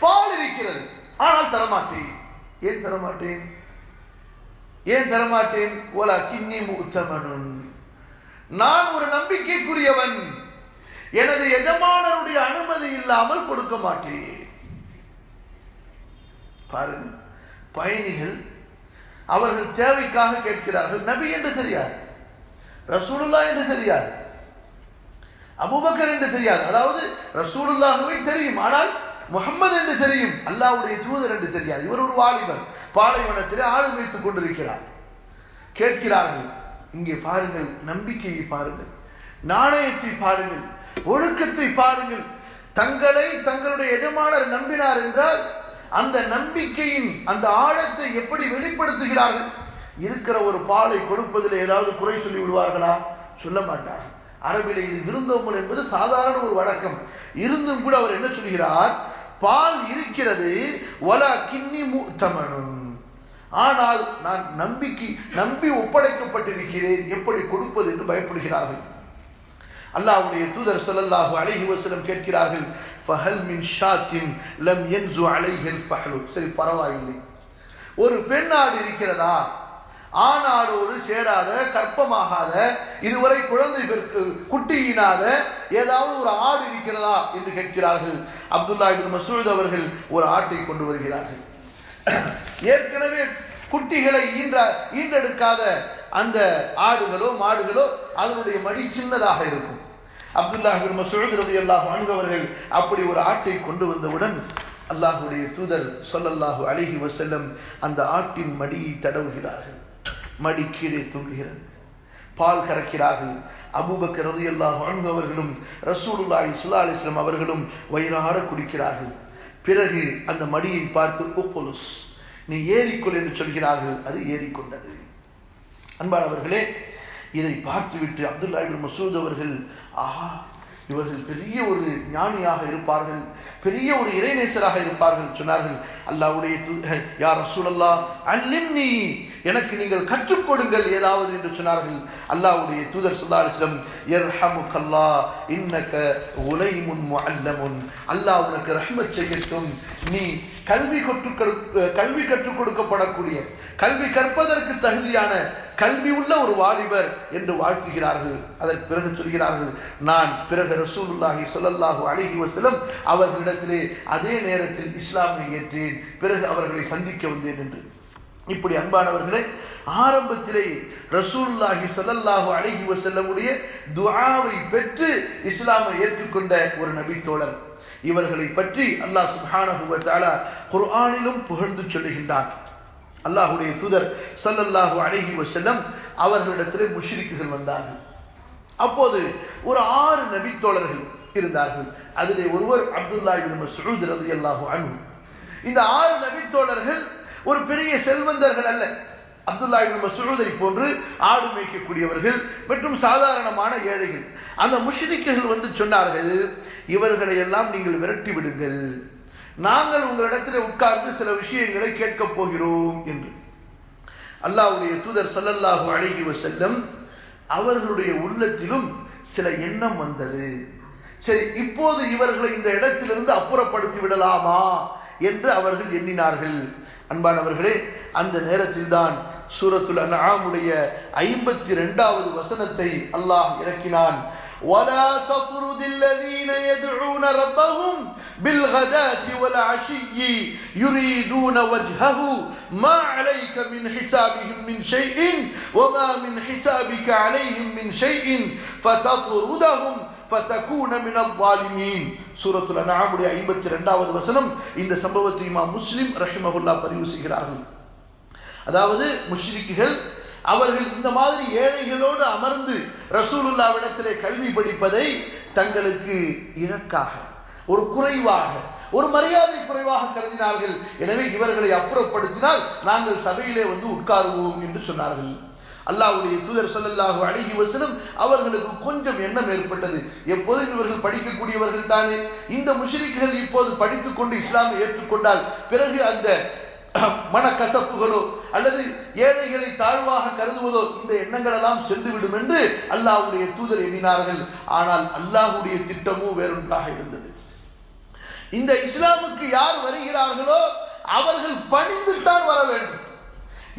பால் இருக்கிறது, ஆனால் தரமாட்டேன். ஏன் தரமாட்டேன்? ஏன் தரமாட்டேன்? வலக்கின்னி முத்தமனுன், நான் ஒரு நம்பிக்கைக்குரியவன், எனது எஜமானருடைய அனுமதி இல்லாமல் கொடுக்க மாட்டேன். பாருங்கள், பயணிகள் அவர்கள் தேவைக்காக கேட்கிறார்கள். நபி என்று தெரியாது, ரசூலுல்லாஹ் என்று தெரியாது, அபூபக்கர் என்று தெரியாது. அதாவது ரசூலுல்லாஹ்வை தெரியும், ஆனால் முஹம்மது என்று தெரியும், அல்லாஹ்வுடைய தூதர் என்று தெரியாது. இவர் ஒரு வாலிபர், பாலைவனத்திலே ஆள் வைத்துக் கொண்டிருக்கிறார். கேட்கிறார்கள். இங்கே பாருங்கள், நம்பிக்கையை பாருங்கள், நாணயத்தை பாருங்கள், ஒழுக்கத்தை பாருங்கள். தங்களை தங்களுடைய எஜமானர் நம்பினார் என்றால் அந்த நம்பிக்கையின் அந்த ஆழத்தை எப்படி வெளிப்படுத்துகிறார்கள்? இருக்கிற ஒரு பாலை கொடுப்பதில் ஏதாவது குறை சொல்லி விடுவார்களா? சொல்ல மாட்டார்கள். அரபிலே இது விருந்தோம்பல் என்பது சாதாரண ஒரு வழக்கம். இருந்தும் கூட அவர் என்ன சொல்கிறார்? பால் இருக்கிறது, வலா கின்னி முத்தமனும், ஆனால் நான் நம்பி ஒப்படைக்கப்பட்டிருக்கிறேன், எப்படி கொடுப்பது என்று பயப்படுகிறார்கள். அல்லாஹ்வுடைய தூதர் ஸல்லல்லாஹு அலைஹி வஸல்லம் கேட்கிறார்கள், ஃபஹல் மின் ஷாத்தின் லம் யன்சு அலைஹில் ஃபஹ்லு. சரி, பரவாயில்லை, ஒரு பெண்ணாடு இருக்கிறதா, ஆணாடோடு சேராத, கற்பமாகாத, இதுவரை குழந்தை குட்டியினாத ஏதாவது ஒரு ஆடு இருக்கிறதா என்று கேட்கிறார்கள். அப்துல்லாஹ் இப்னு மஸ்ஊத் அவர்கள் ஒரு ஆட்டை கொண்டு வருகிறார்கள். ஏற்கனவே குட்டிகளை ஈன்றெடுக்காத அந்த ஆடுகளோ மாடுகளோ அதனுடைய மடி சின்னதாக இருக்கும். அப்துல்லாஹ் இப்னு மஸ்ஊத் ரலியல்லாஹு அன்ஹு அவர்கள் அப்படி ஒரு ஆட்டை கொண்டு வந்தவுடன் அல்லாஹ்வுடைய தூதர் ஸல்லல்லாஹு அலைஹி வஸல்லம் அந்த ஆட்டின் மடியை தடவுகிறார்கள். மடி கீழே தூங்குகிறது. பால் கறக்கிறார்கள். அபூபக்கர் ரலியல்லாஹு அன்ஹு அவர்களும் ரசூலுல்லாஹி ஸல்லல்லாஹு அலைஹி வஸல்லம் அவர்களும் வயிறார குடிக்கிறார்கள். பிறகு அந்த மடியை பார்த்து உப்புலுஸ், நீ ஏறிக்கொள் என்று சொல்கிறார்கள். அது ஏறிக்கொண்டது. அன்பானவர்களே, இதை பார்த்துவிட்டு அப்துல்லாஹ் இப்னு மஸ்ஊத் அவர்கள், ஆஹா, இவர்கள் பெரிய ஒரு ஞானியாக இருப்பார்கள், பெரிய ஒரு இறைநேசராக இருப்பார்கள் சொன்னார்கள். அல்லாஹ்வுடைய யா ரசூலல்லாஹ் அல்லிம்னி, எனக்கு நீங்கள் கற்றுக் கொடுங்கள் ஏதாவது என்று சொன்னார்கள். அல்லாஹ்வுடைய தூதர் ஸல்லல்லாஹு அலைஹி வஸல்லம், யர்ஹமுக்கல்லாஹ் இன்னக உலைமுன் முஅல்லமுன், அல்லாஹ் உனக்கு ரஹ்மத் செய்யட்டும், நீ கல்வி கற்றுக் கொடுக்கப்படக்கூடிய, கல்வி கற்பதற்கு தகுதியான கல்வி உள்ள ஒரு வாலிபர் என்று வாழ்த்துகிறார்கள். அதற்கு பிறகு சொல்கிறார்கள், நான் பிறகு ரசூலுல்லாஹி ஸல்லல்லாஹு அலைஹி வஸல்லம் அவர்களிடத்திலே அதே நேரத்தில் இஸ்லாமை ஏற்றேன், பிறகு அவர்களை சந்திக்க வந்தேன் என்று. இப்படி அன்பானவர்களே, ஆரம்பத்திலே ரசூலுல்லாஹி ஸல்லல்லாஹு அலைஹி வஸல்லமுடைய துஆவை பெற்று இஸ்லாமை ஏற்றுக்கொண்ட ஒரு நபி தோழர். இவர்களை பற்றி அல்லாஹ் சுப்ஹானஹு வ தஆலா குர்ஆனிலும் புகழ்ந்து சொல்லுகின்றான். அல்லாஹ்வுடைய தூதர் ஸல்லல்லாஹு அலைஹி வஸல்லம் அவர்களிடத்திலே முஷ்ரிக்குகள் வந்தார்கள். அப்போது ஒரு 6 நபி தோழர்கள் இருந்தார்கள். அதிலே ஒருவர் அப்துல்லாஹ் இப்னு மஸ்ஊத் ரலியல்லாஹு அன்ஹு. இந்த 6 நபி தோழர்கள் ஒரு பெரிய செல்வந்தர்கள் அல்ல. அப்துல்லாஹ் இப்னு மஸ்ஊதை போன்று ஆடு மேய்க்கக்கூடியவர்கள் மற்றும் சாதாரணமான ஏழைகள். அந்த முஷ்ரிக்குகள் வந்து சொன்னார்கள், இவர்களை எல்லாம் நீங்கள் விரட்டி விடுங்கள், நாங்கள் உங்களிடத்தில் உட்கார்ந்து சில விஷயங்களை கேட்கப் போகிறோம் என்று. அல்லாஹ்வுடைய தூதர் ஸல்லல்லாஹு அலைஹி வஸல்லம் அவர்களுடைய உள்ளத்திலும் சில எண்ணம் வந்தது. சரி, இப்போது இவர்களை இந்த இடத்திலிருந்து அப்புறப்படுத்தி விடலாமா என்று அவர்கள் எண்ணினார்கள். அன்பானவர்களே, அந்த நேரத்தில் தான் சூரத்துல் அன்ஆமுடைய 52வது வசனத்தை அல்லாஹ் இறக்கினான். وَلَا تَطْرُدِ الَّذِينَ يَدْعُونَ رَبَّهُمْ بِالْغَدَاةِ وَالْعَشِيِّ يُرِيدُونَ وَجْهَهُ مَا عَلَيْكَ مِنْ حِسَابِهِمْ مِنْ شَيْءٍ وَمَا مِنْ حِسَابِكَ عَلَيْهِمْ مِنْ شَيْءٍ فَتَطْرُدَهُمْ فَتَكُونَ مِنَ الظَّالِمِينَ. சூரத்துல் அன்ஆமுடைய 52வது வசனம். இந்த சம்பவத்தை இமாம் முஸ்லிம் ரஹிமஹுல்லாஹ் பதிவு செய்கிறார்கள். அதாவது முஷ்ரிக்குகள் அவர்கள் இந்த மாதிரி ஏழைகளோடு அமர்ந்து ரசூலுல்லாஹ்விடத்திலே கல்வி படிப்பதை தங்களுக்கு இறக்காக, ஒரு குறைவாக, ஒரு மரியாதை குறைவாக கருதினார்கள். எனவே இவர்களை அப்புறப்படுத்தினால் நாங்கள் சபையிலே வந்து உட்காருவோம் என்று சொன்னார்கள். அல்லாஹ்வுடைய தூதர் ஸல்லல்லாஹு அலைஹி வஸல்லம் அவர்களுக்கு கொஞ்சம் எண்ணம் ஏற்பட்டது. எப்போதும் இவர்கள் படிக்கக்கூடியவர்கள் தானே, இந்த முஷ்ரிக்குகள் இப்போது படித்துக் கொண்டு இஸ்லாமை ஏற்றுக்கொண்டால் பிறகு அந்த மனக்கசப்புகளோ அல்லது ஏழைகளை தாழ்வாக கருதுவதோ இந்த எண்ணங்கள் எல்லாம் சென்றுவிடும் என்று அல்லாஹ்வுடைய தூதர் எண்ணினார்கள். ஆனால் அல்லாஹ்வுடைய திட்டமும் வேறொன்றாக இருந்தது. இந்த இஸ்லாமுக்கு யார் வருகிறார்களோ அவர்கள் பணிந்துத்தான் வர வேண்டும்.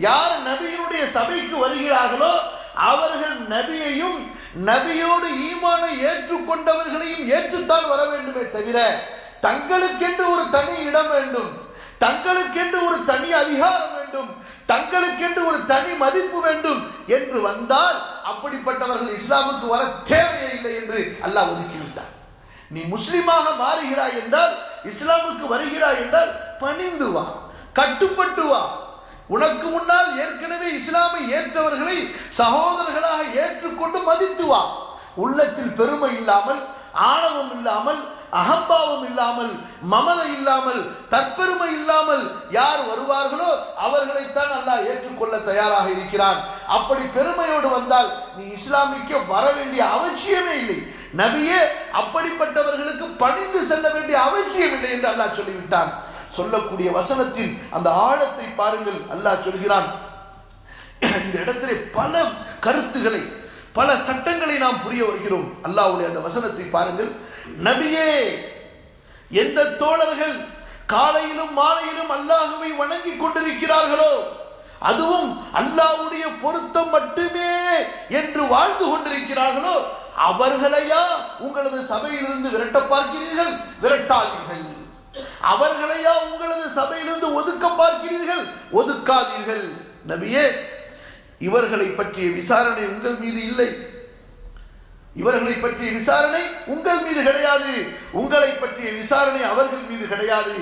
யார் நபியினுடைய சபைக்கு வருகிறார்களோ அவர்கள் நபியையும் நபியோடு ஈமானை ஏற்றுக்கொண்டவர்களையும் ஏற்றுத்தான் வர வேண்டுமே தவிர தங்களுக்கென்று ஒரு தனி இடம் வேண்டும், தங்களுக்கென்று ஒரு தனி அதிகாரம் வேண்டும், தங்களுக்கென்று ஒரு தனி மதிப்பு வேண்டும் என்று வந்தால் அப்படிப்பட்டவர்கள் இஸ்லாமுக்கு வர தேவையே இல்லை என்று அல்லாஹ் ஒதுக்கிவிட்டார். நீ முஸ்லிமாக மாறுகிறாய் என்றால், இஸ்லாமுக்கு வருகிறாய் என்றால் பணிந்து வா, கட்டுப்பட்டு வா. உனக்கு முன்னால் ஏற்கனவே இஸ்லாமை ஏற்றவர்களை சகோதரர்களாக ஏற்றுக்கொண்டு மதித்து வா. உள்ளத்தில் பெருமை இல்லாமல், ஆணவம் இல்லாமல், அகம்பாவம் இல்லாமல், மமதை இல்லாமல், தற்பெருமை இல்லாமல் யார் வருவார்களோ அவர்களைத்தான் அல்லாஹ் ஏற்றுக்கொள்ள தயாராக இருக்கிறான். அப்படி பெருமையோடு வந்தால் நீ இஸ்லாமிற்கு வர வேண்டிய அவசியமே இல்லை. நபியே அப்படிப்பட்டவர்களுக்கு பணிந்து செல்ல வேண்டிய அவசியம் இல்லை என்று அல்லாஹ் சொல்லிவிட்டான். சொல்லக்கூடிய வசனத்தின் அந்த ஆழத்தை பாருங்கள். அல்லாஹ் சொல்கிறான், இந்த இடத்திலே பல கருத்துக்களை, பல சட்டங்களை நாம் புரிய வருகிறோம். அல்லாஹ்வுடைய அந்த வசனத்தை பாருங்கள். நபியே, எந்த தோழர்கள் காலையிலும் மாலையிலும் அல்லாஹ்வை வணங்கி கொண்டிருக்கிறார்களோ, அதுவும் அல்லாஹ்வுடைய பொருத்தம் மட்டுமே என்று வாழ்ந்து கொண்டிருக்கிறார்களோ, அவர்களையா உங்களது சபையிலிருந்து விரட்ட பார்க்கிறீர்கள்? விரட்டாதீர்கள். அவர்களையா உங்களது சபையிலிருந்து ஒதுக்க பார்க்கிறீர்கள்? ஒதுக்காதீர்கள். நபியே, இவர்களை பற்றிய விசாரணை உங்கள் மீது இல்லை. இவர்களை பற்றிய விசாரணை உங்கள் மீது கிடையாது. உங்களை பற்றிய விசாரணை அவர்கள் மீது கிடையாது.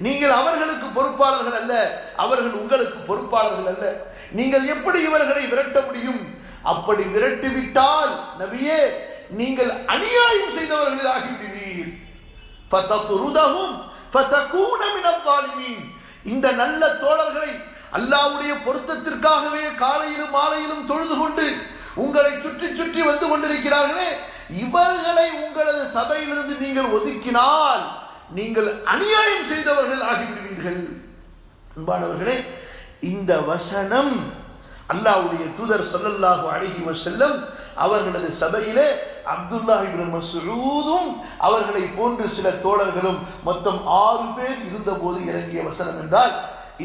நீங்கள் அவர்களுக்கு பொறுப்பாளர்கள் அல்ல, அவர்கள் உங்களுக்கு பொறுப்பாளர்கள் அல்ல. நீங்கள் எப்படி இவர்களை விரட்ட முடியும்? அப்படி விரட்டிவிட்டால் நபியே, நீங்கள் அநியாயம் செய்தவர்கள் ஆகிவிடுவீர். இந்த நல்ல தோழர்களை அல்லாஹ்வுடைய பொருத்தத்திற்காகவே காலையிலும் மாலையிலும் தொழுது கொண்டு உங்களை சுற்றி சுற்றி வந்து கொண்டிருக்கிறார்களே, இவர்களை உங்களது சபையிலிருந்து நீங்கள் ஒதுக்கினால் நீங்கள் அநியாயம் செய்தவர்கள் ஆகிவிடுவீர்கள். அன்பானவர்களே, இந்த வசனம் அல்லாஹ்வுடைய தூதர் ஸல்லல்லாஹு அலைஹி வஸல்லம் அவர்களது சபையிலே அப்துல்லாஹ் இப்னு மஸ்ஊதும் அவர்களை போன்று சில தோழர்களும் மொத்தம் 6 பேர் இருந்தபோது இறங்கிய வசனம் என்றால்,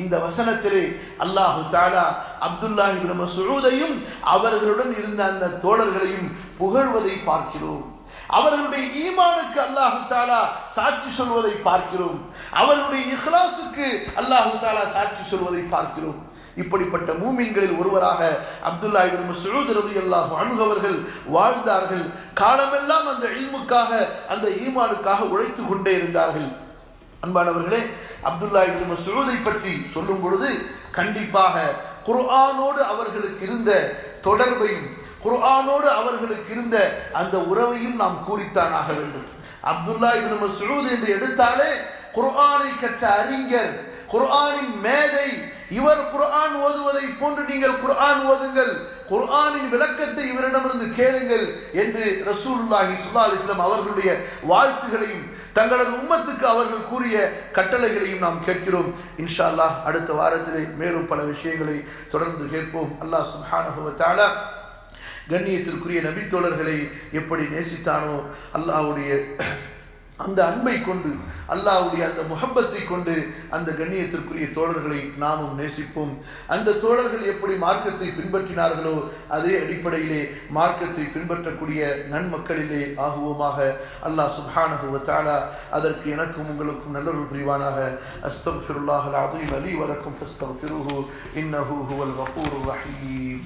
இந்த வசனத்திலே அல்லாஹு தஆலா அப்துல்லாஹ் இப்னு மஸ்ஊதையும் அவர்களுடன் இருந்த அந்த தோழர்களையும் புகழ்வதை பார்க்கிறோம். அவர்களுடைய ஈமானுக்கு அல்லாஹு தஆலா சாட்சி சொல்வதை பார்க்கிறோம். அவர்களுடைய இஹ்லாஸுக்கு அல்லாஹு தஆலா சாட்சி சொல்வதை பார்க்கிறோம். இப்படிப்பட்ட மூமின்களில் ஒருவராக அப்துல்லாஹ் இப்னு மஸ்ஊத் ரலியல்லாஹு அன்ஹு அவர்கள் வாழ்ந்தார்கள். காலமெல்லாம் அந்த இல்முக்காக, அந்த ஈமானுக்காக உழைத்து கொண்டே இருந்தார்கள். அன்பானவர்களே, அப்துல்லாஹ் இப்னு மஸ்ஊதை பற்றி சொல்லும் பொழுது கண்டிப்பாக குர்ஆனோடு அவர்களுக்கு இருந்த தொடர்பையும், குர்ஆனோடு அவர்களுக்கு இருந்த அந்த உறவையும் நாம் கூறித்தான் ஆக வேண்டும். அப்துல்லாஹ் இப்னு மஸ்ஊத் என்று எடுத்தாலே குர்ஆனை கற்ற அறிஞர், குர்ஆனின் மேதை. இவர் குர்ஆன் ஓதுவதை போன்று நீங்கள் குர்ஆன் ஓதுங்கள், குர்ஆனின் விளக்கத்தை இவரிடமிருந்து கேளுங்கள் என்று ரசூலுல்லாஹி ஸல்லல்லாஹு அலைஹி வஸல்லம் அவர்களுடைய வாழ்த்துகளையும் தங்களது உம்மத்துக்கு அவர்கள் கூறிய கட்டளைகளையும் நாம் கேட்கிறோம். இன்ஷா அல்லாஹ் அடுத்த வாரத்திலே மேலும் பல விஷயங்களை தொடர்ந்து கேட்போம். அல்லாஹ் சுப்ஹானஹு வ தஆலா கண்ணியத்திற்குரிய நபி தோழர்களை எப்படி நேசித்தானோ, அல்லாஹ்வுடைய அந்த அன்பை கொண்டு, அல்லாஹ்வுடைய அந்த முஹப்பத்தை கொண்டு அந்த கண்ணியத்திற்குரிய தோழர்களை நாமும் நேசிப்போம். அந்த தோழர்கள் எப்படி மார்க்கத்தை பின்பற்றினார்களோ அதே அடிப்படையிலே மார்க்கத்தை பின்பற்றக்கூடிய நன்மக்களிலே ஆகுவோமாக. அல்லாஹ் சுப்ஹானஹு வ தஆலா அதற்கு எனக்கும் உங்களுக்கும் நல்லொரு புரிவானாக. அஸ்தக்ஃபிருல்லாஹல் அஸீம் லீ வ லக்கும் ஃபஸ்தக்ஃபிருஹு இன்னஹு ஹுவல் கஃபூருர் ரஹீம்.